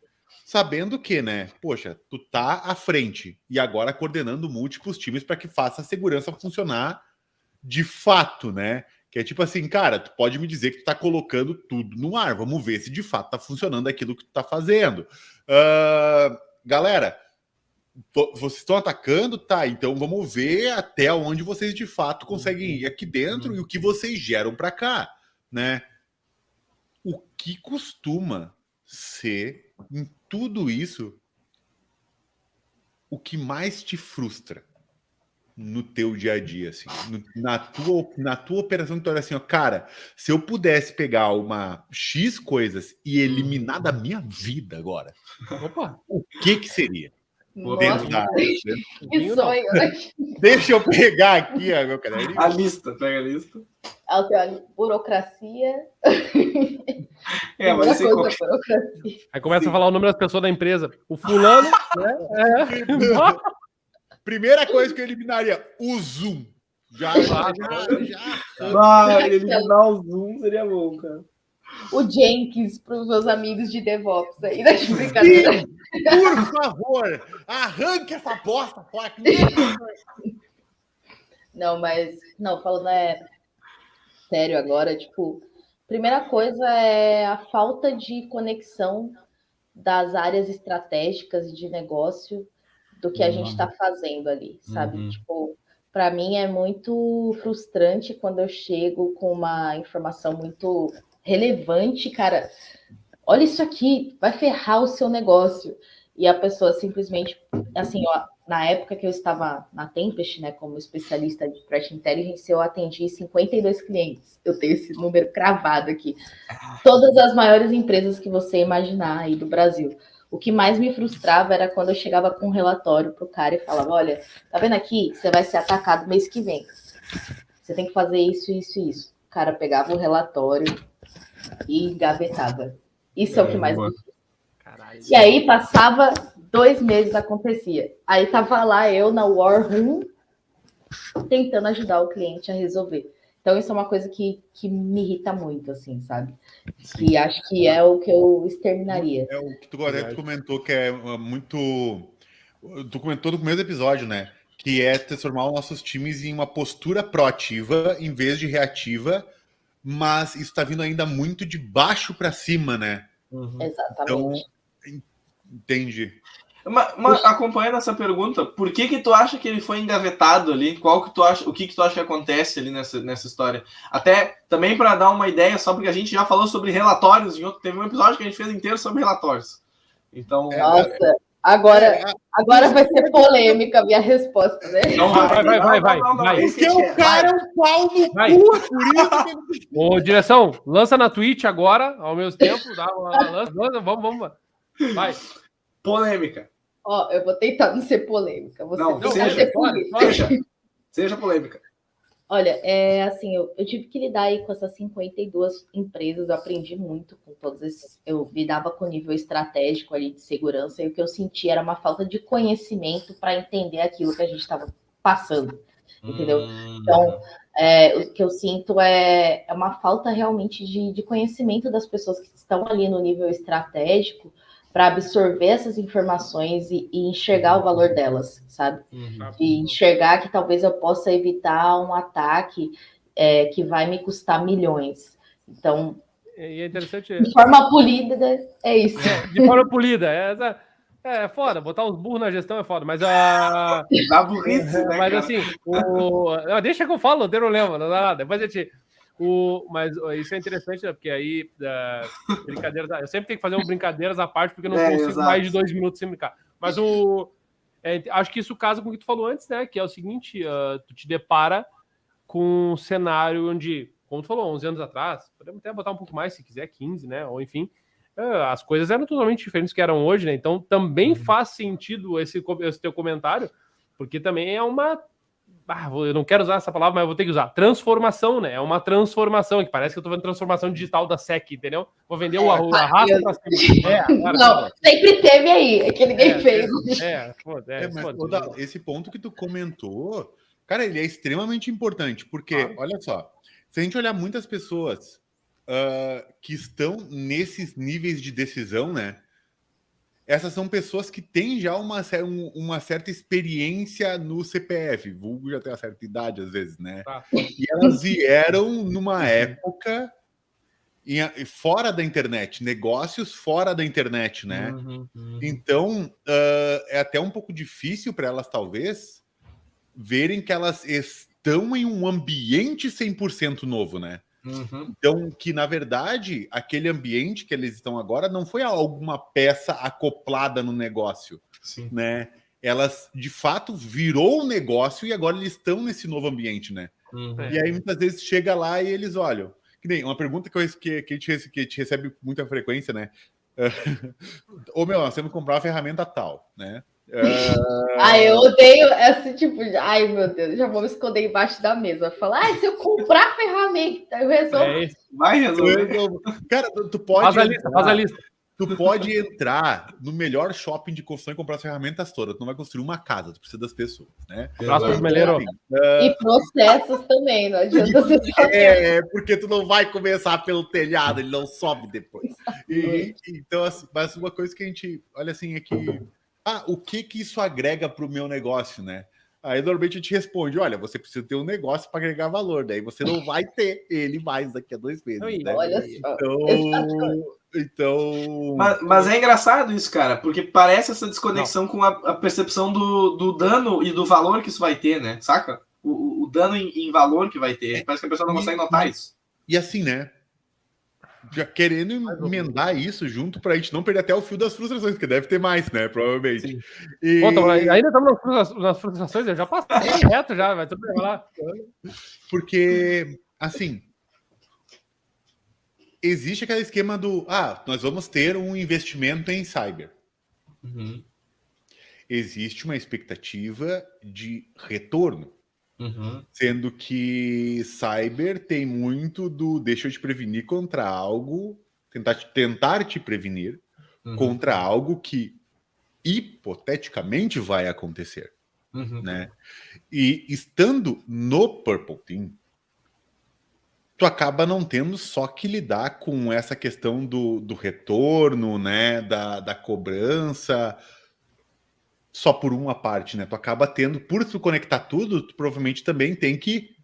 Sabendo que, né, poxa, tu tá à frente e agora coordenando múltiplos times para que faça a segurança funcionar de fato, né? Que é tipo assim, cara, tu pode me dizer que tu tá colocando tudo no ar, vamos ver se de fato tá funcionando aquilo que tu tá fazendo. Galera, vocês estão atacando? Tá, então vamos ver até onde vocês de fato conseguem ir aqui dentro e o que vocês geram para cá, né? O que costuma ser em tudo isso o que mais te frustra no teu dia a dia, assim, na tua operação, tu olha assim, ó, cara, se eu pudesse pegar uma X coisas e eliminar da minha vida agora, o que seria? Nossa, que sonho. Deixa eu pegar aqui, meu caderninho. A lista, pega a lista. Burocracia. Mas assim, burocracia. Aí começa a falar o nome das pessoas da empresa. O fulano, né? Primeira coisa que eu eliminaria, o Zoom. Já. Eliminar o Zoom seria bom, cara. O Jenkins para os meus amigos de DevOps aí, das brincadeiras. Por favor, arranque essa bosta fora. Não, falando sério agora, tipo, primeira coisa é a falta de conexão das áreas estratégicas de negócio do que a gente está fazendo ali, sabe? Tipo, para mim é muito frustrante quando eu chego com uma informação muito relevante, cara, olha isso aqui, vai ferrar o seu negócio. E a pessoa simplesmente, assim, ó, na época que eu estava na Tempest, né, como especialista de Threat Intelligence, eu atendi 52 clientes. Eu tenho esse número cravado aqui. Todas as maiores empresas que você imaginar aí do Brasil. O que mais me frustrava era quando eu chegava com um relatório pro cara e falava, olha, tá vendo aqui? Você vai ser atacado mês que vem. Você tem que fazer isso, isso e isso. O cara pegava o relatório e engavetava. Isso é o que mais me frustra. E aí passava 2 meses, acontecia. Aí tava lá eu na War Room tentando ajudar o cliente a resolver. Então isso é uma coisa que me irrita muito, assim, sabe? Sim. E acho que é o que eu exterminaria. É o que tu comentou, que é muito... Tu comentou no primeiro episódio, né? Que é transformar os nossos times em uma postura proativa em vez de reativa, mas isso está vindo ainda muito de baixo para cima, né? Exatamente. Então, entendi. Acompanhando essa pergunta, por que tu acha que ele foi engavetado ali? O que tu acha que acontece ali nessa história? Até também para dar uma ideia, só porque a gente já falou sobre relatórios, teve um episódio que a gente fez inteiro sobre relatórios. Então, nossa, agora vai ser polêmica a minha resposta, né? Não, vai. Porque o cara é um pau no cu, por isso. Ô, direção, lança na Twitch agora, ao mesmo tempo, lança, vamos. Vai. Polêmica. Ó, eu vou tentar não ser polêmica. Seja polêmica. Olha, assim, eu tive que lidar aí com essas 52 empresas, eu aprendi muito com todos esses, eu lidava com o nível estratégico ali de segurança, e o que eu senti era uma falta de conhecimento para entender aquilo que a gente estava passando, entendeu? Então, o que eu sinto é uma falta realmente de conhecimento das pessoas que estão ali no nível estratégico, para absorver essas informações e enxergar o valor delas, sabe? E enxergar que talvez eu possa evitar um ataque que vai me custar milhões. Então, e é interessante... de forma polida, é isso. De forma polida, é foda, botar os burros na gestão é foda, mas dá burrice, né, mas cara? assim, deixa que eu falo, não tem problema, não dá nada, depois a gente... Mas isso é interessante, né? Porque aí brincadeiras. Eu sempre tenho que fazer brincadeiras à parte, porque eu não consigo mais de 2 minutos sem brincar. Mas acho que isso casa com o que tu falou antes, né? Que é o seguinte: tu te depara com um cenário onde como tu falou, 11 anos atrás, podemos até botar um pouco mais, se quiser, 15, né? Ou enfim, as coisas eram totalmente diferentes do que eram hoje, né? Então também faz sentido esse teu comentário, porque também é uma... eu não quero usar essa palavra, mas eu vou ter que usar. Transformação, né? É uma transformação, que parece que eu tô vendo transformação digital da SEC, entendeu? Vou vender o arrasto pra cima. Não, sempre teve aí, é que ninguém fez. Mas esse ponto que tu comentou, cara, ele é extremamente importante, porque, olha só, se a gente olhar muitas pessoas que estão nesses níveis de decisão, né? Essas são pessoas que têm já uma certa experiência no CPF, vulgo já tem uma certa idade às vezes, né? E elas vieram numa época fora da internet, negócios fora da internet, né? Então, é até um pouco difícil para elas, talvez, verem que elas estão em um ambiente 100% novo, né? Então, que na verdade, aquele ambiente que eles estão agora não foi alguma peça acoplada no negócio, né? Elas, de fato, virou um negócio e agora eles estão nesse novo ambiente, né? E aí, muitas vezes, chega lá e eles olham. Que nem uma pergunta que a gente recebe com muita frequência, né? Ô, meu, nós temos que comprar uma ferramenta tal, né? Eu odeio esse tipo de... Ai, meu Deus, já vou me esconder embaixo da mesa. Falar, se eu comprar ferramenta, eu resolvo. Vai resolver. Cara, tu pode... Faz a lista. Tu pode entrar no melhor shopping de construção e comprar as ferramentas todas. Tu não vai construir uma casa, tu precisa das pessoas, né? E processos também, não adianta você porque tu não vai começar pelo telhado, ele não sobe depois. Então, assim, mas uma coisa que a gente olha assim é que o que isso agrega para o meu negócio, né? Aí normalmente a gente responde, olha, você precisa ter um negócio para agregar valor, daí você não vai ter ele mais daqui a 2 meses. Né? Olha só. Então... Mas é engraçado isso, cara, porque parece essa desconexão com a percepção do dano e do valor que isso vai ter, né? Saca? O dano em valor que vai ter. Parece que a pessoa não consegue notar isso. E assim, né? Já querendo emendar isso junto pra gente não perder até o fio das frustrações, porque deve ter mais, né? Provavelmente. Ainda estamos nas frustrações, eu já passei reto já, vai tudo bem lá. Porque, assim, existe aquele esquema do nós vamos ter um investimento em cyber. Existe uma expectativa de retorno. Sendo que cyber tem muito do deixa eu te prevenir contra algo, tentar te prevenir contra algo que hipoteticamente vai acontecer, né? E estando no Purple Team, tu acaba não tendo só que lidar com essa questão do retorno, né? Da cobrança só por uma parte, né? Tu acaba tendo, por tu conectar tudo, tu provavelmente também tem que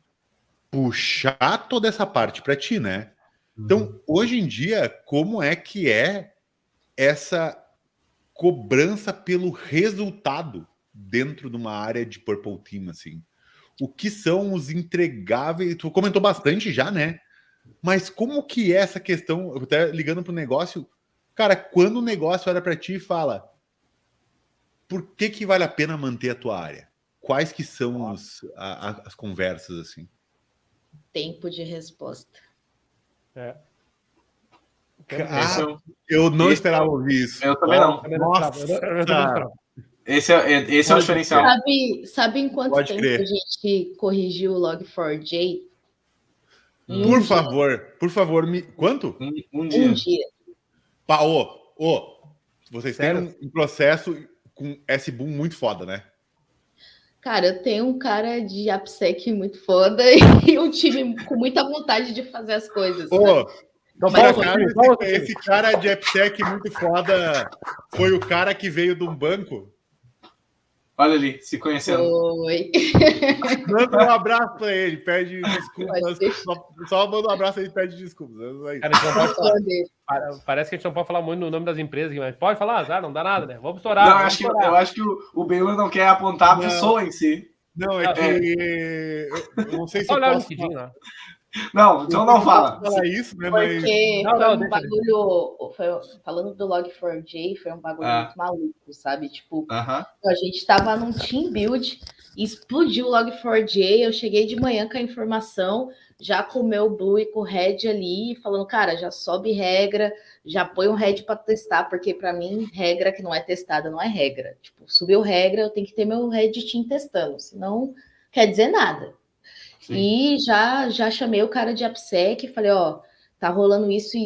puxar toda essa parte para ti, né? Então, hoje em dia, como é que é essa cobrança pelo resultado dentro de uma área de Purple Team, assim? O que são os entregáveis? Tu comentou bastante já, né? Mas como que é essa questão, até ligando pro negócio, cara, quando o negócio olha para ti e fala por que vale a pena manter a tua área? Quais que são as conversas, assim? Tempo de resposta. Eu não esperava ouvir isso. Eu também não. Nossa! Esse é o diferencial. Sabe em quanto tempo a gente corrigiu o Log4j? Por favor, quanto? Um dia. Vocês têm um processo com SBoom muito foda, né? Cara, eu tenho um cara de AppSec muito foda e um time com muita vontade de fazer as coisas. Esse cara de AppSec muito foda foi o cara que veio de um banco? Olha ali, se conhecendo. Oi. Manda um abraço pra ele, pede desculpas. Só manda um abraço e pede desculpas. Cara, parece que a gente não pode falar muito no nome das empresas, mas pode falar, não dá nada, né? Vamos estourar. Não, eu acho que o Benhur não quer apontar a pessoa em si. Não, é que eu não sei se eu posso falar. Não, então não fala. Falar isso, né? Porque Mas... foi um bagulho... falando do Log4j, foi um bagulho muito maluco, sabe? Tipo, a gente tava num team build, explodiu o Log4j, eu cheguei de manhã com a informação, já com o meu Blue e com o Red ali, falando, cara, já sobe regra, já põe um Red para testar, porque para mim, regra que não é testada não é regra. Tipo, subiu regra, eu tenho que ter meu Red Team testando, senão quer dizer nada. Sim. E já chamei o cara de AppSec e falei, ó, tá rolando isso,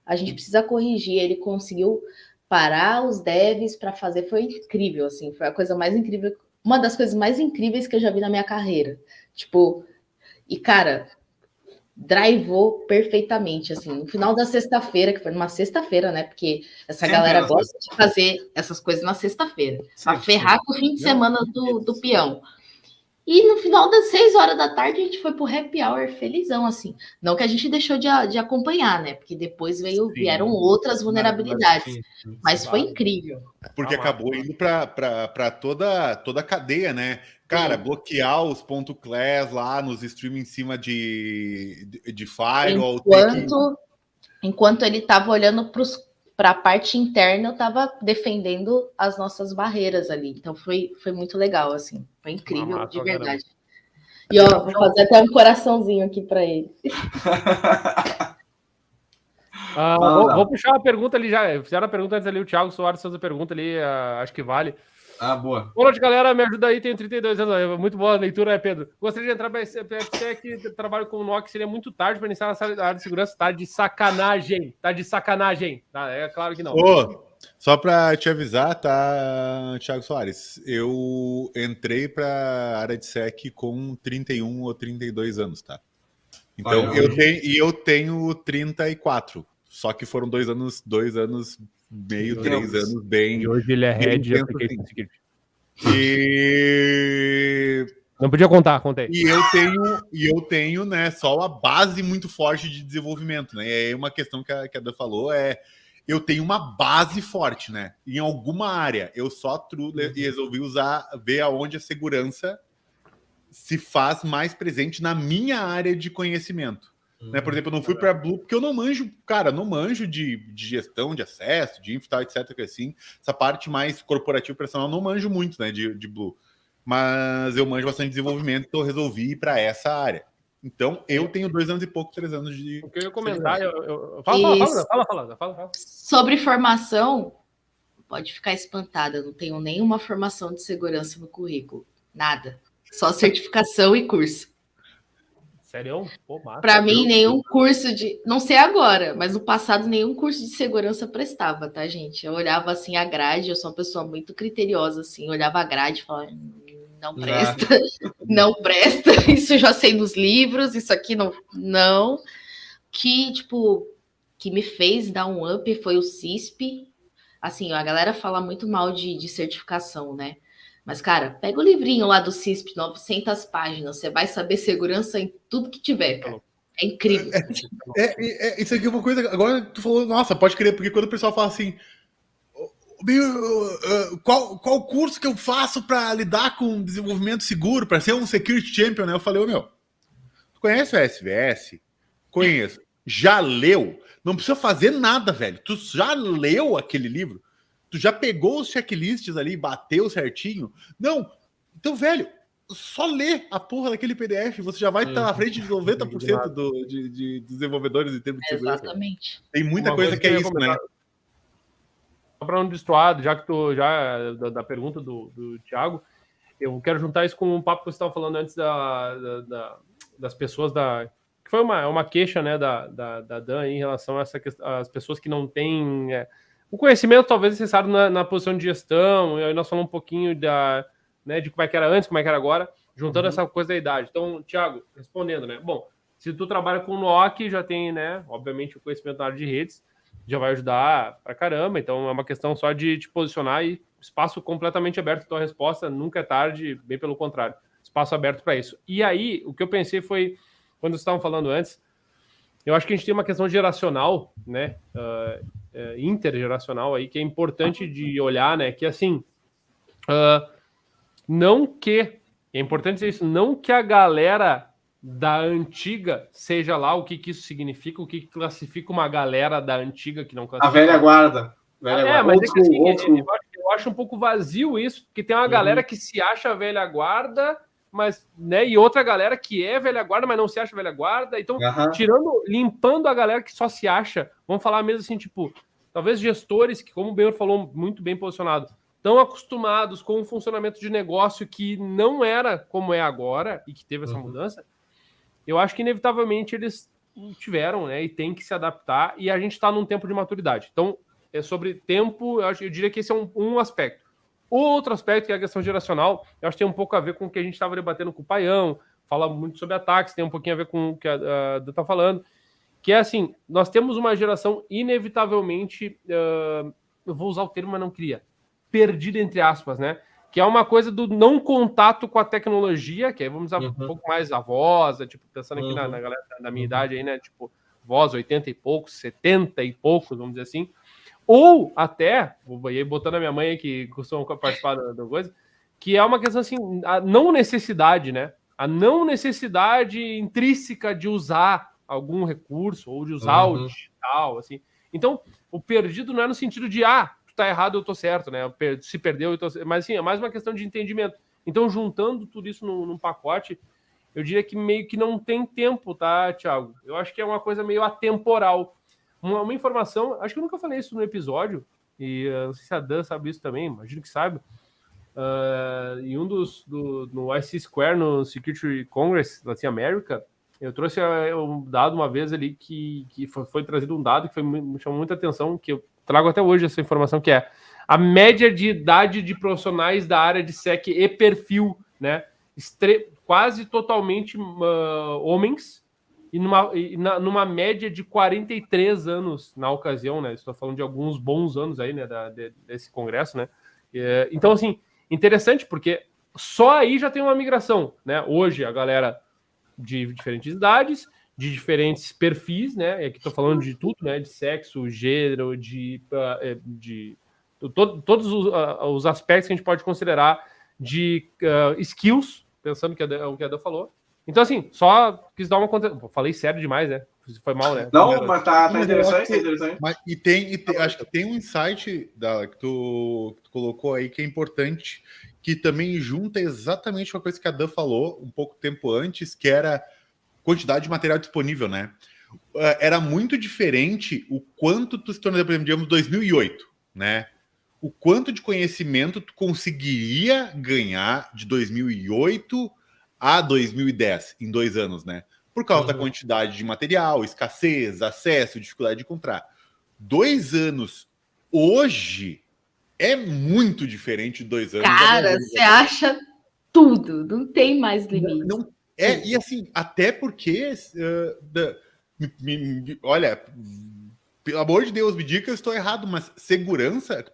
a gente precisa corrigir. Ele conseguiu parar os devs para fazer, foi incrível, assim, foi a coisa mais incrível, uma das coisas mais incríveis que eu já vi na minha carreira. Tipo, e cara, drivou perfeitamente, assim, no final da sexta-feira, que foi numa sexta-feira, né, porque essa galera gosta de fazer essas coisas na sexta-feira, para ferrar com o fim de semana do peão. E no final das 6 horas da tarde, a gente foi pro happy hour felizão, assim. Não que a gente deixou de acompanhar, né? Porque depois vieram outras vulnerabilidades. Mas foi incrível. Porque acabou indo para toda a cadeia, né? Cara, bloquear os .class lá nos streams em cima de firewall. Enquanto ele estava olhando para a parte interna, eu estava defendendo as nossas barreiras ali. Então foi muito legal, assim. Foi incrível, de verdade. E ó, vou fazer até um coraçãozinho aqui para ele. Vou puxar uma pergunta ali já. Fizeram a pergunta antes ali, o Thiago Soares fez a pergunta ali, acho que vale. Boa. Boa noite, galera. Me ajuda aí, tenho 32 anos. Muito boa a leitura, Pedro. Gostaria de entrar para que trabalho com o NOC, seria muito tarde para iniciar na área de segurança. Tá de sacanagem. Tá, é claro que não. Só para te avisar, tá, Thiago Soares? Eu entrei para a área de SEC com 31 ou 32 anos, tá? Então, eu tenho 34. Só que foram 2 anos meio, 3 anos bem... E hoje ele é Head Application Security. E... Não podia contar, contei. E eu tenho, né, só a base muito forte de desenvolvimento, né? E aí uma questão que a Dan falou eu tenho uma base forte, né? Em alguma área. Eu só resolvi ver aonde a segurança se faz mais presente na minha área de conhecimento. Né? Por exemplo, eu não fui para Blue porque eu não manjo, de gestão de acesso, de infra, etc. Assim, essa parte mais corporativa profissional, não manjo muito, né, de Blue. Mas eu manjo bastante desenvolvimento, então eu resolvi ir para essa área. Então, eu tenho 2 anos e pouco, 3 anos de... O que eu ia comentar... Fala. Sobre formação, pode ficar espantada, eu não tenho nenhuma formação de segurança no currículo. Nada. Só certificação e curso. Sério? Para mim, nenhum curso de... Não sei agora, mas no passado, nenhum curso de segurança prestava, tá, gente? Eu olhava, assim, a grade, eu sou uma pessoa muito criteriosa, assim, eu olhava a grade e falava... Não presta, não presta, isso eu já sei nos livros, isso aqui não. Que me fez dar um up foi o CISP. Assim, a galera fala muito mal de certificação, né? Mas, cara, pega o livrinho lá do CISP, 900 páginas, você vai saber segurança em tudo que tiver, cara. É incrível. Isso aqui é uma coisa... Agora tu falou, nossa, pode crer, porque quando o pessoal fala assim... Qual curso que eu faço para lidar com desenvolvimento seguro, para ser um security champion, né? Eu falei, tu conhece o SVS? Conheço. Já leu? Não precisa fazer nada, velho. Tu já leu aquele livro? Tu já pegou os checklists ali, bateu certinho? Não. Então, velho, só lê a porra daquele PDF, você já vai estar na frente de 90% de desenvolvedores em termos de segurança. Exatamente. Tem muita coisa que é isso, né? Para não destoar, já que da pergunta do Thiago, eu quero juntar isso com um papo que você estava falando antes das pessoas que foi uma queixa, né, da Dan em relação a essa questão, as pessoas que não têm o conhecimento talvez necessário na posição de gestão. E aí nós falamos um pouquinho de como é que era antes, como é que era agora, juntando essa coisa da idade. Então, Thiago, respondendo, né? Bom, se tu trabalha com NOC, já tem, né, obviamente, o conhecimento na área de redes, já vai ajudar pra caramba, então é uma questão só de te posicionar e espaço completamente aberto. Tua resposta nunca é tarde, bem pelo contrário, espaço aberto para isso. E aí, o que eu pensei foi, quando vocês estavam falando antes, eu acho que a gente tem uma questão geracional, né, intergeracional aí, que é importante de olhar, né, que assim, é importante dizer isso, não que a galera da antiga, seja lá o que isso significa, o que classifica uma galera da antiga que não classifica. A velha guarda. Mas é que assim, eu acho um pouco vazio isso, porque tem uma galera que se acha velha guarda, mas, né, e outra galera que é velha guarda, mas não se acha velha guarda. Então, limpando a galera que só se acha, vamos falar mesmo assim, tipo, talvez gestores que, como o Benhur falou, muito bem posicionado, estão acostumados com um funcionamento de negócio que não era como é agora e que teve essa mudança. Eu acho que inevitavelmente eles tiveram, né, e tem que se adaptar, e a gente está num tempo de maturidade. Então, sobre tempo, eu diria que esse é um aspecto. O outro aspecto, que é a questão geracional, eu acho que tem um pouco a ver com o que a gente estava debatendo com o Paião, fala muito sobre ataques, tem um pouquinho a ver com o que a Dan está falando, que é assim, nós temos uma geração inevitavelmente, eu vou usar o termo, mas não queria, perdida, entre aspas, né? Que é uma coisa do não contato com a tecnologia, que aí vamos usar um pouco mais a voz, tipo, pensando aqui na galera da minha idade aí, né? Tipo, voz 80 e poucos, 70 e poucos, vamos dizer assim. Ou até, vou botando a minha mãe aí, que costuma participar da coisa, que é uma questão assim, a não necessidade, né? A não necessidade intrínseca de usar algum recurso ou de usar o digital, assim. Então, o perdido não é no sentido de, tu tá errado, eu tô certo, né? Se perdeu, eu tô certo. Mas, assim, é mais uma questão de entendimento. Então, juntando tudo isso num pacote, eu diria que meio que não tem tempo, tá, Thiago? Eu acho que é uma coisa meio atemporal. Uma informação, acho que eu nunca falei isso no episódio, e não sei se a Dan sabe isso também, imagino que sabe. Em no IC Square, no Security Congress Latin America, eu trouxe um dado uma vez ali que foi trazido um dado que me chamou muita atenção, que eu trago até hoje essa informação, que é a média de idade de profissionais da área de SEC e perfil, né? Quase totalmente homens, e numa média de 43 anos na ocasião, né? Estou falando de alguns bons anos aí, né? Desse congresso, né? Então, assim, interessante, porque só aí já tem uma migração, né? Hoje, a galera de diferentes idades, de diferentes perfis, né? E aqui estou falando de tudo, né? De sexo, gênero, todos os aspectos que a gente pode considerar de skills, pensando o que a Dan falou. Então, assim, só quis dar uma conta. Falei sério demais, né? Foi mal, né? Não, mas tá interessante, tá interessante. Mas, acho que tem um insight que tu colocou aí que é importante, que também junta exatamente uma coisa que a Dan falou um pouco tempo antes, que era quantidade de material disponível, né? Era muito diferente o quanto tu se tornou, por exemplo, digamos, 2008, né? O quanto de conhecimento tu conseguiria ganhar de 2008 a 2010, em 2 anos, né? Por causa da quantidade de material, escassez, acesso, dificuldade de encontrar. 2 anos hoje é muito diferente de 2 anos. Cara, você acha tudo, não tem mais limite. E assim, até porque, olha, pelo amor de Deus, me diga que eu estou errado, mas segurança,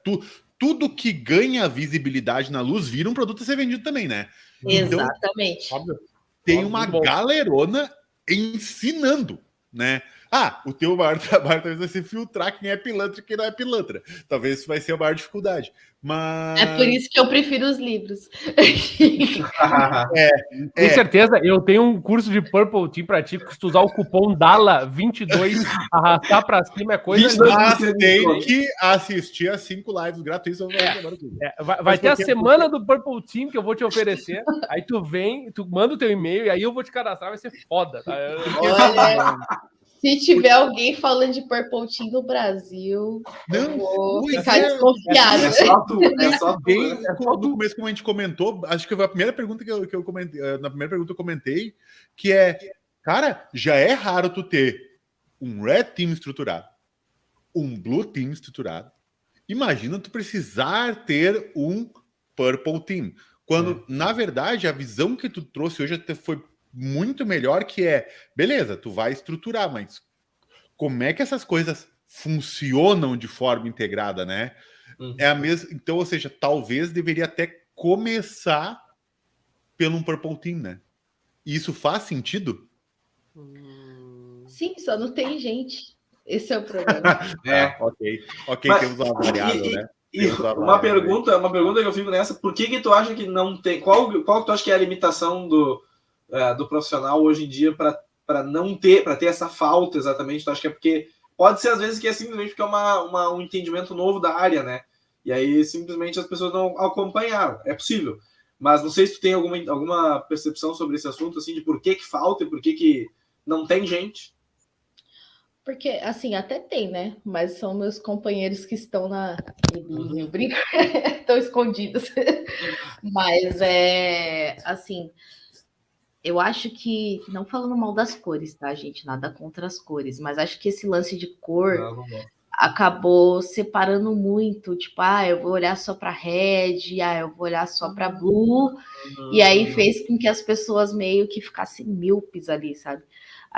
tudo que ganha visibilidade na luz vira um produto a ser vendido também, né? Exatamente. Então, tem uma galerona ensinando, né? O teu maior trabalho talvez vai ser filtrar quem é pilantra e quem não é pilantra. Talvez isso vai ser a maior dificuldade. Mas... É por isso que eu prefiro os livros. Com certeza, eu tenho um curso de Purple Team pra ti, que se tu usar o cupom DALA22, arrastar pra cima é coisa... Mas tem que assistir a 5 lives gratuitas. Vai ter a semana do Purple Team que eu vou te oferecer, aí tu vem, tu manda o teu e-mail, e aí eu vou te cadastrar, vai ser foda. Tá? Olha... Se tiver alguém falando de Purple Team no Brasil, não vou ficar desconfiado. É só tu. No começo, como a gente comentou, acho que foi a primeira pergunta que eu comentei. Na primeira pergunta eu comentei, que é, cara, já é raro tu ter um Red Team estruturado, um Blue Team estruturado. Imagina tu precisar ter um Purple Team. Quando, na verdade, a visão que tu trouxe hoje até foi muito melhor, que é, beleza, tu vai estruturar, mas como é que essas coisas funcionam de forma integrada, né? É a mesma, então, ou seja, talvez deveria até começar pelo um Purple Team, né? E isso faz sentido? Sim, só não tem gente. Esse é o problema. Ok, mas, temos uma variável, né? Uma pergunta que eu fico nessa, por que tu acha que não tem... Qual que tu acha que é a limitação do profissional hoje em dia para não ter, para ter essa falta exatamente? Tu acha que é porque pode ser às vezes que é simplesmente porque é um entendimento novo da área, né? E aí simplesmente as pessoas não acompanharam. É possível. Mas não sei se tu tem alguma percepção sobre esse assunto, assim, de por que falta e por que não tem gente. Porque, assim, até tem, né? Mas são meus companheiros que estão na cabine, brinco, estão escondidos. Mas, assim, eu acho que, não falando mal das cores, tá, gente? Nada contra as cores, mas acho que esse lance de cor acabou separando muito. Tipo, eu vou olhar só para red, eu vou olhar só para blue. E aí fez com que as pessoas meio que ficassem míopes ali, sabe?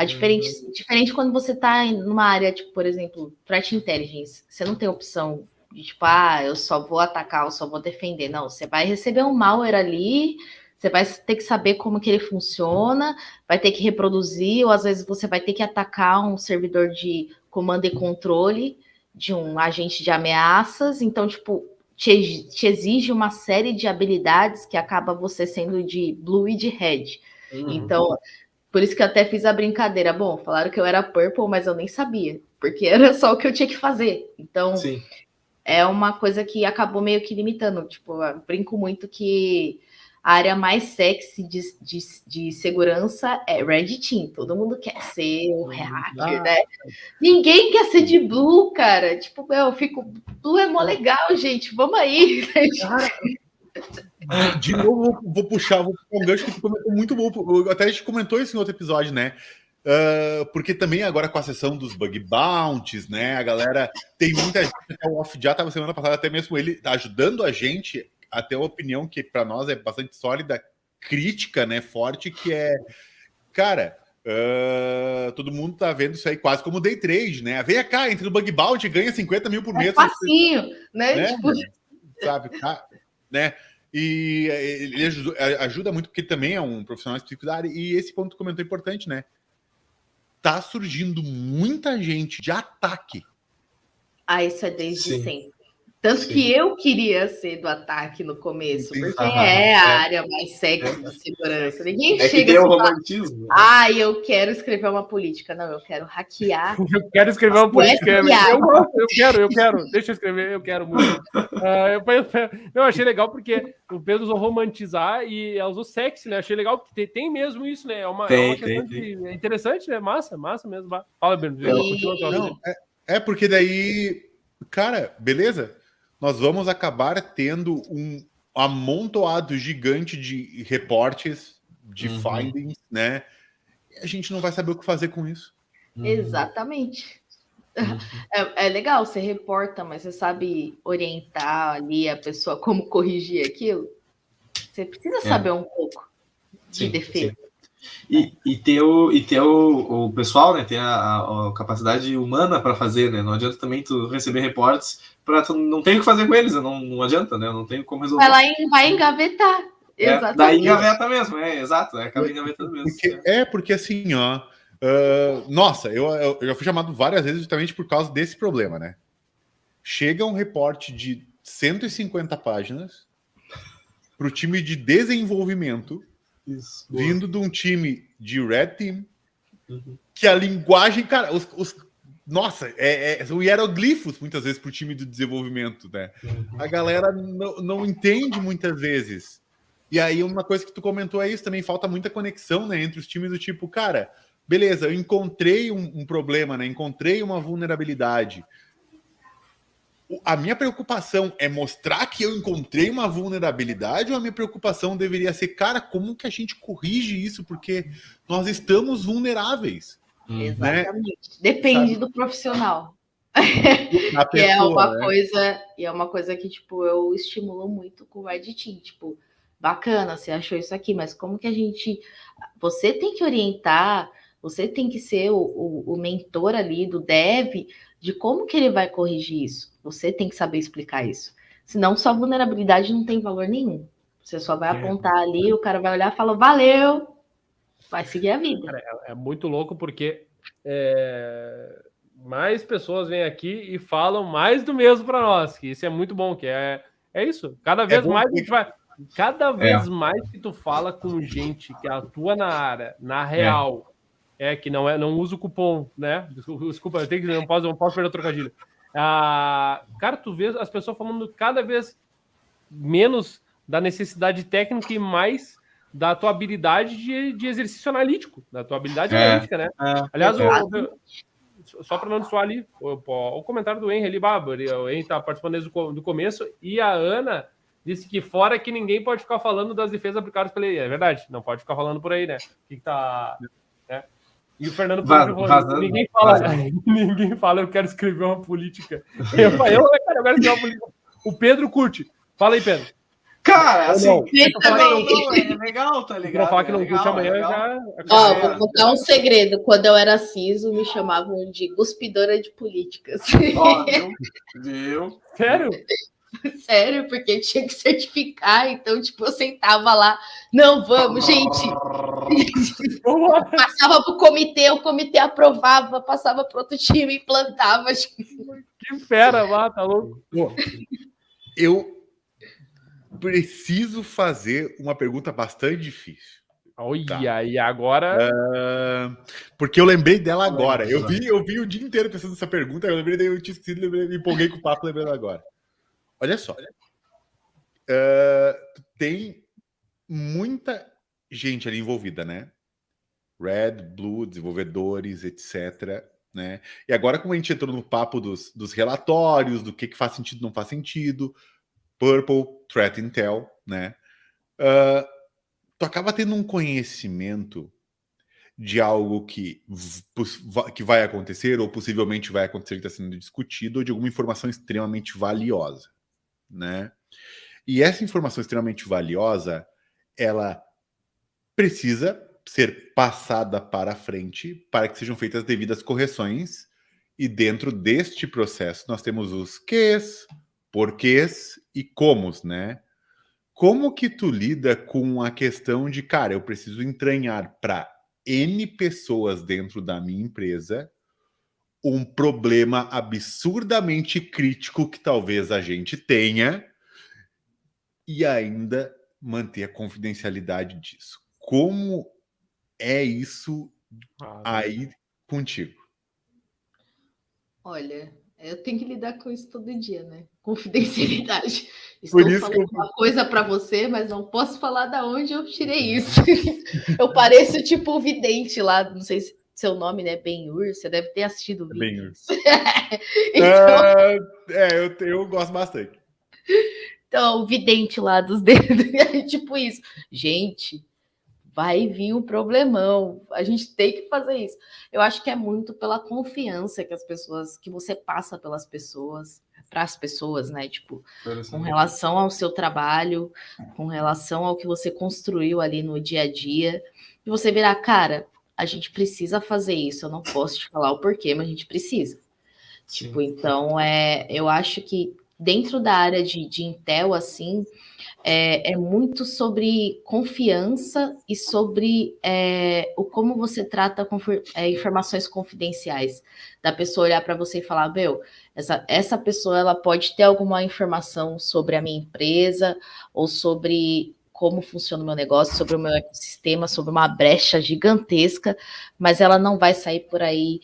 Diferente quando você tá numa área, tipo, por exemplo, Threat Intelligence, você não tem opção de, tipo, eu só vou atacar, eu só vou defender. Não, você vai receber um malware ali, você vai ter que saber como que ele funciona, vai ter que reproduzir, ou às vezes você vai ter que atacar um servidor de comando e controle de um agente de ameaças. Então, tipo, te exige uma série de habilidades que acaba você sendo de blue e de red. Então, por isso que eu até fiz a brincadeira. Bom, falaram que eu era purple, mas eu nem sabia, porque era só o que eu tinha que fazer. Então, é uma coisa que acabou meio que limitando. Tipo, eu brinco muito que a área mais sexy de segurança é Red Team. Todo mundo quer ser o hacker, né? Ninguém quer ser de Blue, cara. Tipo, eu fico... Blue é mó legal, gente. Vamos aí. De novo, vou puxar um gancho que tu comentou muito bom. Até a gente comentou isso em outro episódio, né? Porque também agora com a sessão dos bug bounties, né? A galera tem muita gente. O Off já estava semana passada, até mesmo ele ajudando a gente a ter uma opinião que para nós é bastante sólida, crítica, né? Forte, que é, cara, todo mundo tá vendo isso aí quase como day trade, né? Vem cá, entre o bug bounty, ganha 50 mil por mês. É facinho, né? Tipo... Sabe, né? E ele ajuda muito, porque também é um profissional específico da área, e esse ponto que comentou é importante, né? Tá surgindo muita gente de ataque. Isso é desde sempre. Tanto que eu queria ser do ataque no começo, porque é a área mais sexy de segurança. Ninguém chega assim, romantismo. Eu quero escrever uma política. Não, eu quero hackear. Eu quero escrever uma política. Eu quero. Deixa eu escrever, eu quero muito. Eu achei legal porque o Pedro usou romantizar e ela usou sexy, né? Achei legal porque tem mesmo isso, né? É uma questão é interessante, né? Massa mesmo. Fala, Pedro. Porque daí, cara, beleza? Nós vamos acabar tendo um amontoado gigante de reportes, de findings, né? E a gente não vai saber o que fazer com isso. Exatamente. É legal, você reporta, mas você sabe orientar ali a pessoa como corrigir aquilo? Você precisa saber um pouco de defesa. E ter o pessoal, né? Ter a capacidade humana para fazer, né? Não adianta também tu receber reportes para tu não ter o que fazer com eles, não adianta, né? Eu não tenho como resolver. Vai engavetar. Exatamente. Daí engaveta mesmo, exato. Acaba engavetando mesmo. Porque assim, ó. Nossa, eu já fui chamado várias vezes justamente por causa desse problema, né? Chega um reporte de 150 páginas para o time de desenvolvimento. Isso, vindo de um time de Red Team, que a linguagem, cara, nossa, são hieroglifos muitas vezes para o time de desenvolvimento, né? A galera não entende muitas vezes. E aí uma coisa que tu comentou é isso, também falta muita conexão, né, entre os times do tipo, cara, beleza, eu encontrei um problema, né? Encontrei uma vulnerabilidade. A minha preocupação é mostrar que eu encontrei uma vulnerabilidade ou a minha preocupação deveria ser, cara, como que a gente corrige isso? Porque nós estamos vulneráveis. Exatamente. Né? Depende do profissional. É uma coisa que, tipo, eu estimulo muito com o Red Team. Tipo, bacana, você achou isso aqui, mas como que a gente... Você tem que orientar, você tem que ser o mentor ali do dev de como que ele vai corrigir isso. Você tem que saber explicar isso. Senão, sua vulnerabilidade não tem valor nenhum. Você só vai apontar ali, o cara vai olhar e fala, valeu, vai seguir a vida. Cara, é muito louco porque mais pessoas vêm aqui e falam mais do mesmo para nós, que isso é muito bom, que é isso. Cada vez mais a gente vai... cada vez mais que tu fala com gente que atua na área, na real, que não usa o cupom, né? Desculpa, não posso perder o trocadilho. Cara, tu vê as pessoas falando cada vez menos da necessidade técnica e mais da tua habilidade de exercício analítico, da tua habilidade analítica, né? Aliás, só para não soar ali, o comentário do Henry ali, o Henry tá participando desde o começo, e a Ana disse que fora que ninguém pode ficar falando das defesas aplicadas pela lei. É verdade, não pode ficar falando por aí, né? Que tá... Né? E o Fernando ninguém fala, eu quero escrever uma política. Eu quero escrever uma política. O Pedro curte. Fala aí, Pedro. Cara, assim, é legal, tá ligado? Pra falar que não curte amanhã já... Vou contar um segredo. Quando eu era CISO, me chamavam de cuspidora de políticas. Viu? Sério? Sério, porque tinha que certificar, então, tipo, eu sentava lá, não, vamos, gente. Passava pro comitê, o comitê aprovava, passava pro outro time, implantava. Que fera, tá louco. Eu preciso fazer uma pergunta bastante difícil. Olha, e agora... porque eu lembrei dela agora. Eu vi o dia inteiro pensando nessa pergunta, eu lembrei, eu tinha esquecido, me empolguei com o papo, lembrando agora. Olha só. Tem muita gente ali envolvida, né? Red, Blue, desenvolvedores, etc. Né? E agora, como a gente entrou no papo dos relatórios, do que faz sentido, não faz sentido, Purple, Threat Intel, né? Tu acaba tendo um conhecimento de algo que vai acontecer, ou possivelmente vai acontecer, que está sendo discutido, ou de alguma informação extremamente valiosa, né? E essa informação extremamente valiosa, ela precisa ser passada para frente para que sejam feitas as devidas correções, e dentro deste processo nós temos os quês, porquês e comos, né? Como que tu lida com a questão de, cara, eu preciso entranhar para N pessoas dentro da minha empresa um problema absurdamente crítico que talvez a gente tenha e ainda manter a confidencialidade disso? Como é isso aí contigo? Olha, eu tenho que lidar com isso todo dia, né? Confidencialidade. Estou falando uma coisa para você, mas não posso falar de onde eu tirei isso. Eu pareço tipo o vidente lá, não sei se seu nome, né? Ben-Hur, você deve ter assistido o vídeo. Ben-Hur. Então... eu gosto bastante. Então, o vidente lá dos dedos, tipo isso. Gente, vai vir um problemão, a gente tem que fazer isso. Eu acho que é muito pela confiança que você passa para as pessoas, né? Tipo, com relação ao seu trabalho, com relação ao que você construiu ali no dia a dia, e você virar, cara, a gente precisa fazer isso, eu não posso te falar o porquê, mas a gente precisa. Sim. Tipo, então, eu acho que dentro da área de Intel, assim, é muito sobre confiança e sobre o como você trata informações confidenciais. Da pessoa olhar para você e falar, essa pessoa ela pode ter alguma informação sobre a minha empresa ou sobre como funciona o meu negócio, sobre o meu ecossistema, sobre uma brecha gigantesca, mas ela não vai sair por aí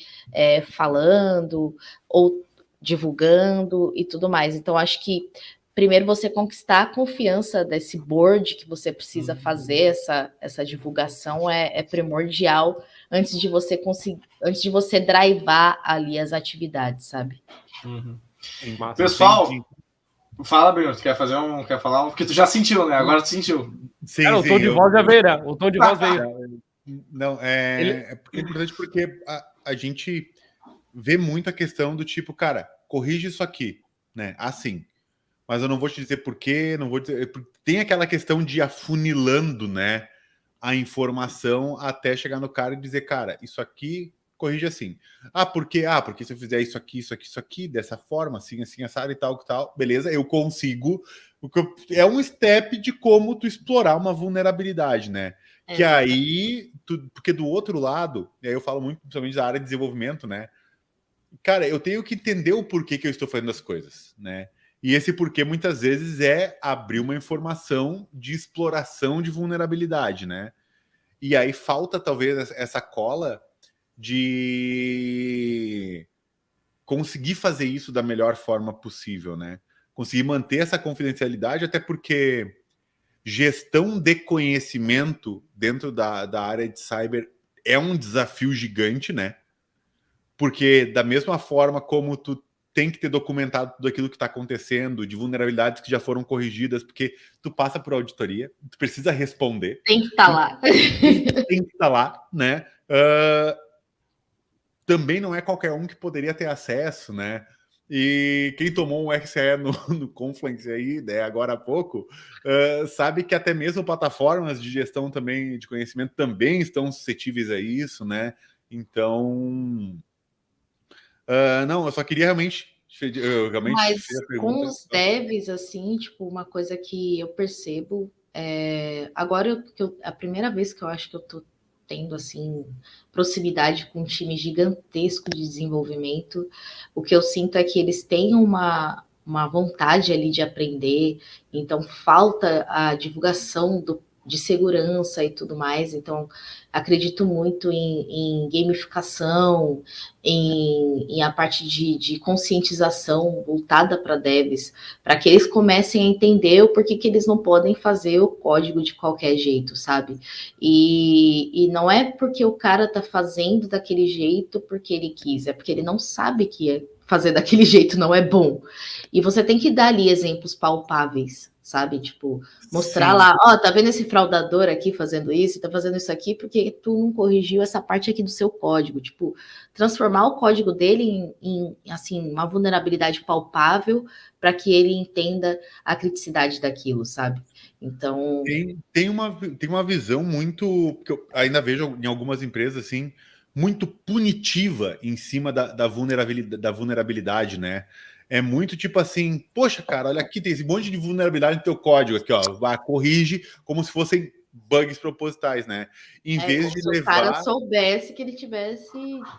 falando ou divulgando e tudo mais. Então, acho que primeiro você conquistar a confiança desse board que você precisa fazer, essa divulgação é primordial antes de você conseguir, antes de você drivar ali as atividades, sabe? Pessoal, fala, Bruno, tu quer falar um? Porque tu já sentiu, né? Agora tu sentiu. Sim, o tom de voz já veio, né? O tom de voz veio. Não, é importante porque a gente vê muito a questão do tipo, cara, corrige isso aqui, né? Assim. Mas eu não vou te dizer por quê, não vou dizer... Tem aquela questão de afunilando, né, a informação até chegar no cara e dizer, cara, isso aqui corrige assim. Porque se eu fizer isso aqui, dessa forma, assim, assado e tal, beleza, eu consigo... É um step de como tu explorar uma vulnerabilidade, né? Que aí... Porque do outro lado, e aí eu falo muito, principalmente da área de desenvolvimento, né? Cara, eu tenho que entender o porquê que eu estou fazendo as coisas, né? E esse porquê muitas vezes é abrir uma informação de exploração de vulnerabilidade, né? E aí falta talvez essa cola de conseguir fazer isso da melhor forma possível, né? Conseguir manter essa confidencialidade, até porque gestão de conhecimento dentro da área de cyber é um desafio gigante, né? Porque da mesma forma como tu tem que ter documentado tudo aquilo que está acontecendo, de vulnerabilidades que já foram corrigidas, porque tu passa por auditoria, tu precisa responder. Tem que estar lá. Tem que estar lá, né? Também não é qualquer um que poderia ter acesso, né? E quem tomou um RCE no Confluence aí, né, agora há pouco, sabe que até mesmo plataformas de gestão também de conhecimento também estão suscetíveis a isso, né? Então, não, eu só queria realmente... Mas com os devs, assim, tipo, uma coisa que eu percebo, agora a primeira vez que eu acho que eu tô tendo, assim, proximidade com um time gigantesco de desenvolvimento, o que eu sinto é que eles têm uma vontade ali de aprender, então falta a divulgação de segurança e tudo mais, então acredito muito em gamificação, em a parte de conscientização voltada para devs, para que eles comecem a entender o porquê que eles não podem fazer o código de qualquer jeito, sabe? E não é porque o cara tá fazendo daquele jeito porque ele quis, é porque ele não sabe que fazer daquele jeito não é bom. E você tem que dar ali exemplos palpáveis, sabe? Tipo, mostrar lá, tá vendo esse fraudador aqui fazendo isso, tá fazendo isso aqui porque tu não corrigiu essa parte aqui do seu código. Tipo, transformar o código dele em assim, uma vulnerabilidade palpável para que ele entenda a criticidade daquilo, sabe? Então... Tem uma visão muito... que eu ainda vejo em algumas empresas, assim, muito punitiva em cima da vulnerabilidade, né? É muito tipo assim, poxa, cara, olha aqui, tem esse monte de vulnerabilidade no teu código aqui, ó, vai, corrige como se fossem bugs propositais, né? Em vez de levar... Se o cara soubesse que ele tivesse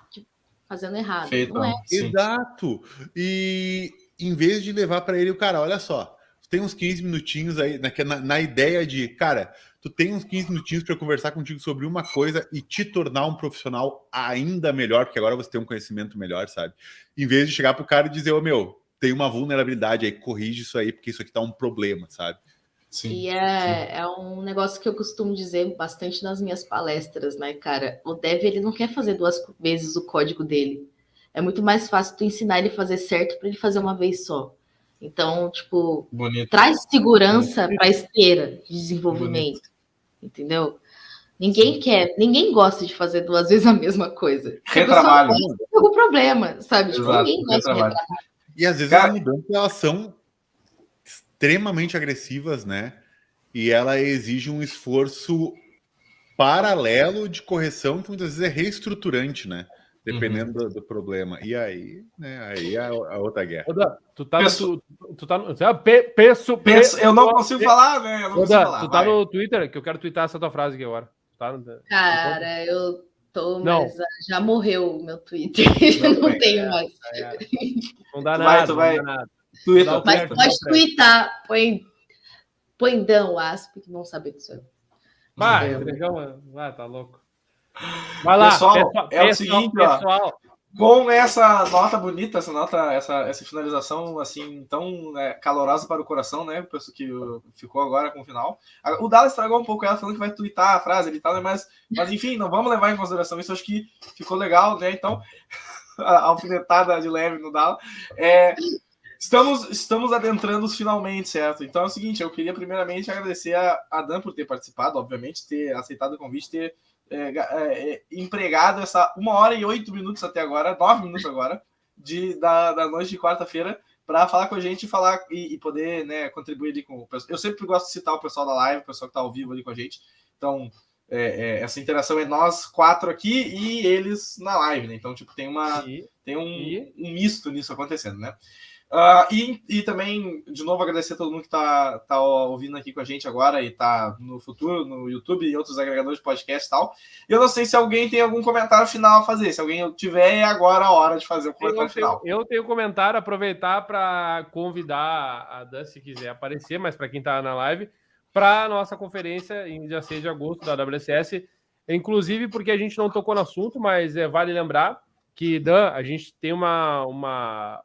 tipo, fazendo errado. Feito, não é. Exato. E em vez de levar para ele, o cara, olha só, tu tem uns 15 minutinhos aí, na ideia de, cara, tu tem uns 15 minutinhos para conversar contigo sobre uma coisa e te tornar um profissional ainda melhor, porque agora você tem um conhecimento melhor, sabe? Em vez de chegar pro cara e dizer, ô meu, tem uma vulnerabilidade aí, corrige isso aí, porque isso aqui tá um problema, sabe? Sim, e é um negócio que eu costumo dizer bastante nas minhas palestras, né, cara? O dev, ele não quer fazer 2 vezes o código dele. É muito mais fácil tu ensinar ele a fazer certo para ele fazer uma vez só. Então, tipo, traz segurança para a esteira de desenvolvimento. Entendeu? Ninguém gosta de fazer 2 vezes a mesma coisa. Retrabalho. Tem algum problema, sabe? Tipo, ninguém gosta de retrabalho. E às vezes as mudanças, elas são extremamente agressivas, né? E ela exige um esforço paralelo de correção que muitas vezes é reestruturante, né? Dependendo do problema. E aí, né? Aí é a outra guerra. Oda, tu tá eu não consigo falar, né? Eu não consigo falar. Tu tá no Twitter, que eu quero twittar essa tua frase aqui agora. Cara, eu tô, mas já morreu o meu Twitter. Não tenho mais. Não dá nada. Tu vai. Mas pode twittar. Põe Dão Asp, que vão saber que sou eu. Vai, tá louco. Vai lá, pessoal, o seguinte, ó, com essa nota bonita, essa finalização assim tão calorosa para o coração, né? Penso que ficou agora com o final. O Dallas estragou um pouco ela falando que vai twittar a frase e tal, mas enfim, não vamos levar em consideração isso. Acho que ficou legal, né? Então, a alfinetada de leve no Dallas. Estamos adentrando os finalmente, certo? Então é o seguinte, eu queria primeiramente agradecer a Dan por ter participado, obviamente, ter aceitado o convite, ter empregado essa 1 hora e 8 minutos até agora, 9 minutos agora, da noite de quarta-feira, para falar com a gente e poder, né, contribuir ali com o pessoal. Eu sempre gosto de citar o pessoal da live, o pessoal que está ao vivo ali com a gente. Então, essa interação é nós 4 aqui e eles na live, né? Então, tipo, tem um misto nisso acontecendo, né? E também, de novo, agradecer a todo mundo que tá ouvindo aqui com a gente agora e tá no futuro, no YouTube e outros agregadores de podcast e tal. Eu não sei se alguém tem algum comentário final a fazer. Se alguém tiver, é agora a hora de fazer o comentário final. Eu tenho comentário, aproveitar para convidar a Dan, se quiser aparecer, mas para quem tá na live, para a nossa conferência em dia 6 de agosto da WSS, inclusive porque a gente não tocou no assunto, mas vale lembrar que, Dan, a gente tem uma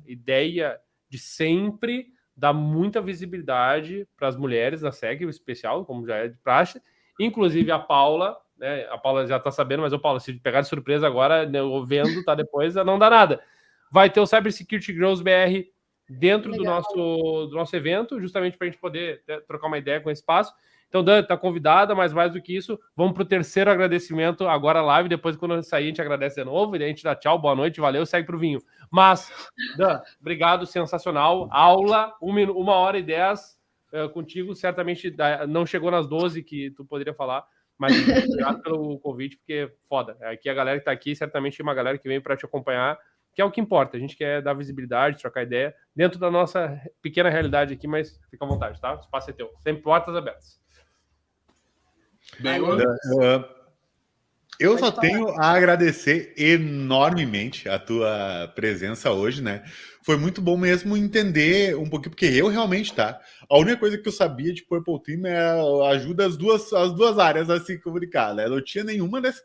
ideia de sempre dar muita visibilidade para as mulheres da SEG, o especial, como já é de praxe, inclusive a Paula, né? A Paula já está sabendo, mas o Paula, se pegar de surpresa agora, eu vendo, tá depois, não dá nada. Vai ter o Cyber Security Girls BR dentro do nosso evento, justamente para a gente poder trocar uma ideia com esse espaço. Então, Dan, tá convidada, mas mais do que isso, vamos pro terceiro agradecimento agora live, depois quando sair a gente agradece de novo, e daí a gente dá tchau, boa noite, valeu, segue pro vinho. Mas, Dan, obrigado, sensacional, aula, 1h10 contigo, certamente não chegou nas 12 que tu poderia falar, mas obrigado pelo convite, porque foda, aqui a galera que tá aqui, certamente é uma galera que vem para te acompanhar, que é o que importa, a gente quer dar visibilidade, trocar ideia, dentro da nossa pequena realidade aqui, mas fica à vontade, tá? O espaço é teu, sempre portas abertas. Eu só tenho a agradecer enormemente a tua presença hoje, né? Foi muito bom mesmo entender um pouquinho, porque eu realmente, tá? A única coisa que eu sabia de Purple Team ajuda as duas áreas a se comunicar, né? Eu não tinha nenhuma dessa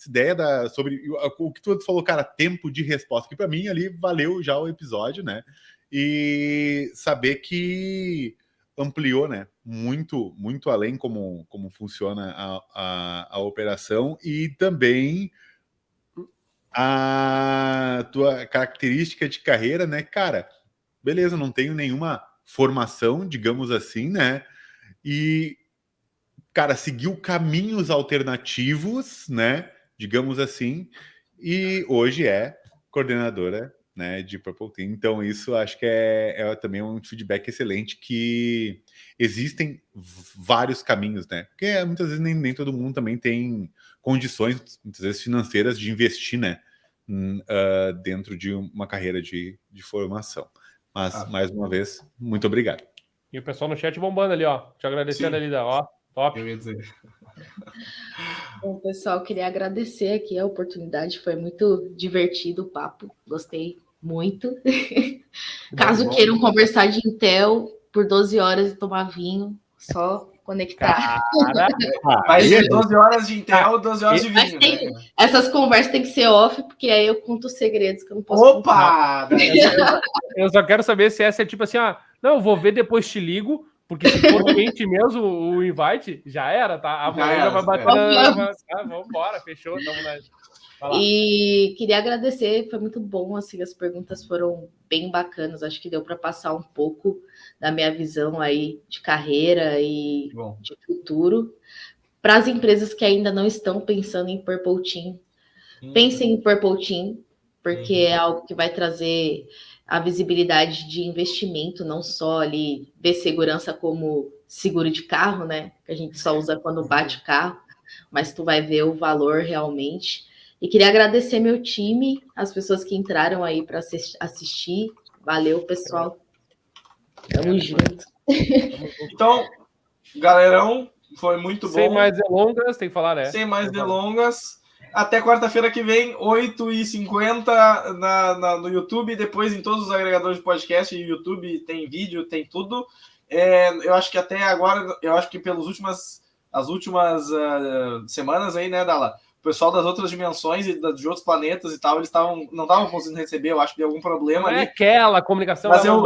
ideia sobre o que tu falou, cara, tempo de resposta, que para mim ali valeu já o episódio, né? E saber que ampliou, né? Muito, muito além como funciona a operação e também a tua característica de carreira, né? Cara, beleza, não tenho nenhuma formação, digamos assim, né? E, cara, seguiu caminhos alternativos, né? Digamos assim, e hoje é coordenadora, né, de Purple Team. Então isso acho que é também um feedback excelente, que existem vários caminhos, né, porque muitas vezes nem todo mundo também tem condições, muitas vezes financeiras, de investir, né, dentro de uma carreira de formação. Mas, mais uma vez, muito obrigado. E o pessoal no chat bombando ali, ó, te agradecendo ali, ó, top. Eu ia dizer. Bom, pessoal, queria agradecer aqui a oportunidade, foi muito divertido o papo, gostei muito. Caso queiram conversar de Intel por 12 horas e tomar vinho, só conectar. Mas 12 horas de Intel, 12 horas de vinho. Né? Essas conversas tem que ser off, porque aí eu conto os segredos que eu não posso Opa! Eu só quero saber se essa é tipo assim, não, eu vou ver, depois te ligo. Porque se for quente mesmo o invite, já era, tá? Amanhã já vai bater. Vamos embora, fechou. E queria agradecer, foi muito bom, assim, as perguntas foram bem bacanas, acho que deu para passar um pouco da minha visão aí de carreira e de futuro. Para as empresas que ainda não estão pensando em Purple Team, pensem em Purple Team, porque é algo que vai trazer a visibilidade de investimento, não só ali ver segurança como seguro de carro, né? Que a gente só usa quando bate o carro, mas tu vai ver o valor realmente. E queria agradecer meu time, as pessoas que entraram aí para assistir. Valeu, pessoal. Tamo junto. Então, galerão, foi muito bom. Sem mais delongas, tem que falar, né? Sem mais delongas. Até quarta-feira que vem, 8h50 no YouTube, depois em todos os agregadores de podcast, YouTube tem vídeo, tem tudo. Eu acho que até agora, as últimas semanas aí, né, Dala? O pessoal das outras dimensões e de outros planetas e tal, eles não estavam conseguindo receber, eu acho que deu algum problema ali. Aquela comunicação. Mas eu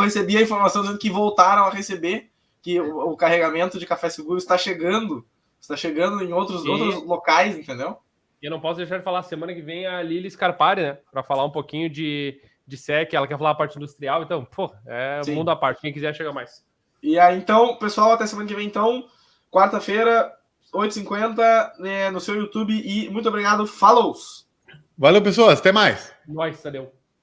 recebi a informação dizendo que voltaram a receber, que o carregamento de Café Seguro está chegando. Está chegando em outros locais, entendeu? E eu não posso deixar de falar, semana que vem a Lili Scarpari, né? Para falar um pouquinho de SEC, ela quer falar a parte industrial, então, mundo à parte, quem quiser chega mais. E aí, então, pessoal, até semana que vem, então, quarta-feira, 8h50, no seu YouTube, e muito obrigado, falou! Valeu, pessoas, até mais! Nós, Tadeu.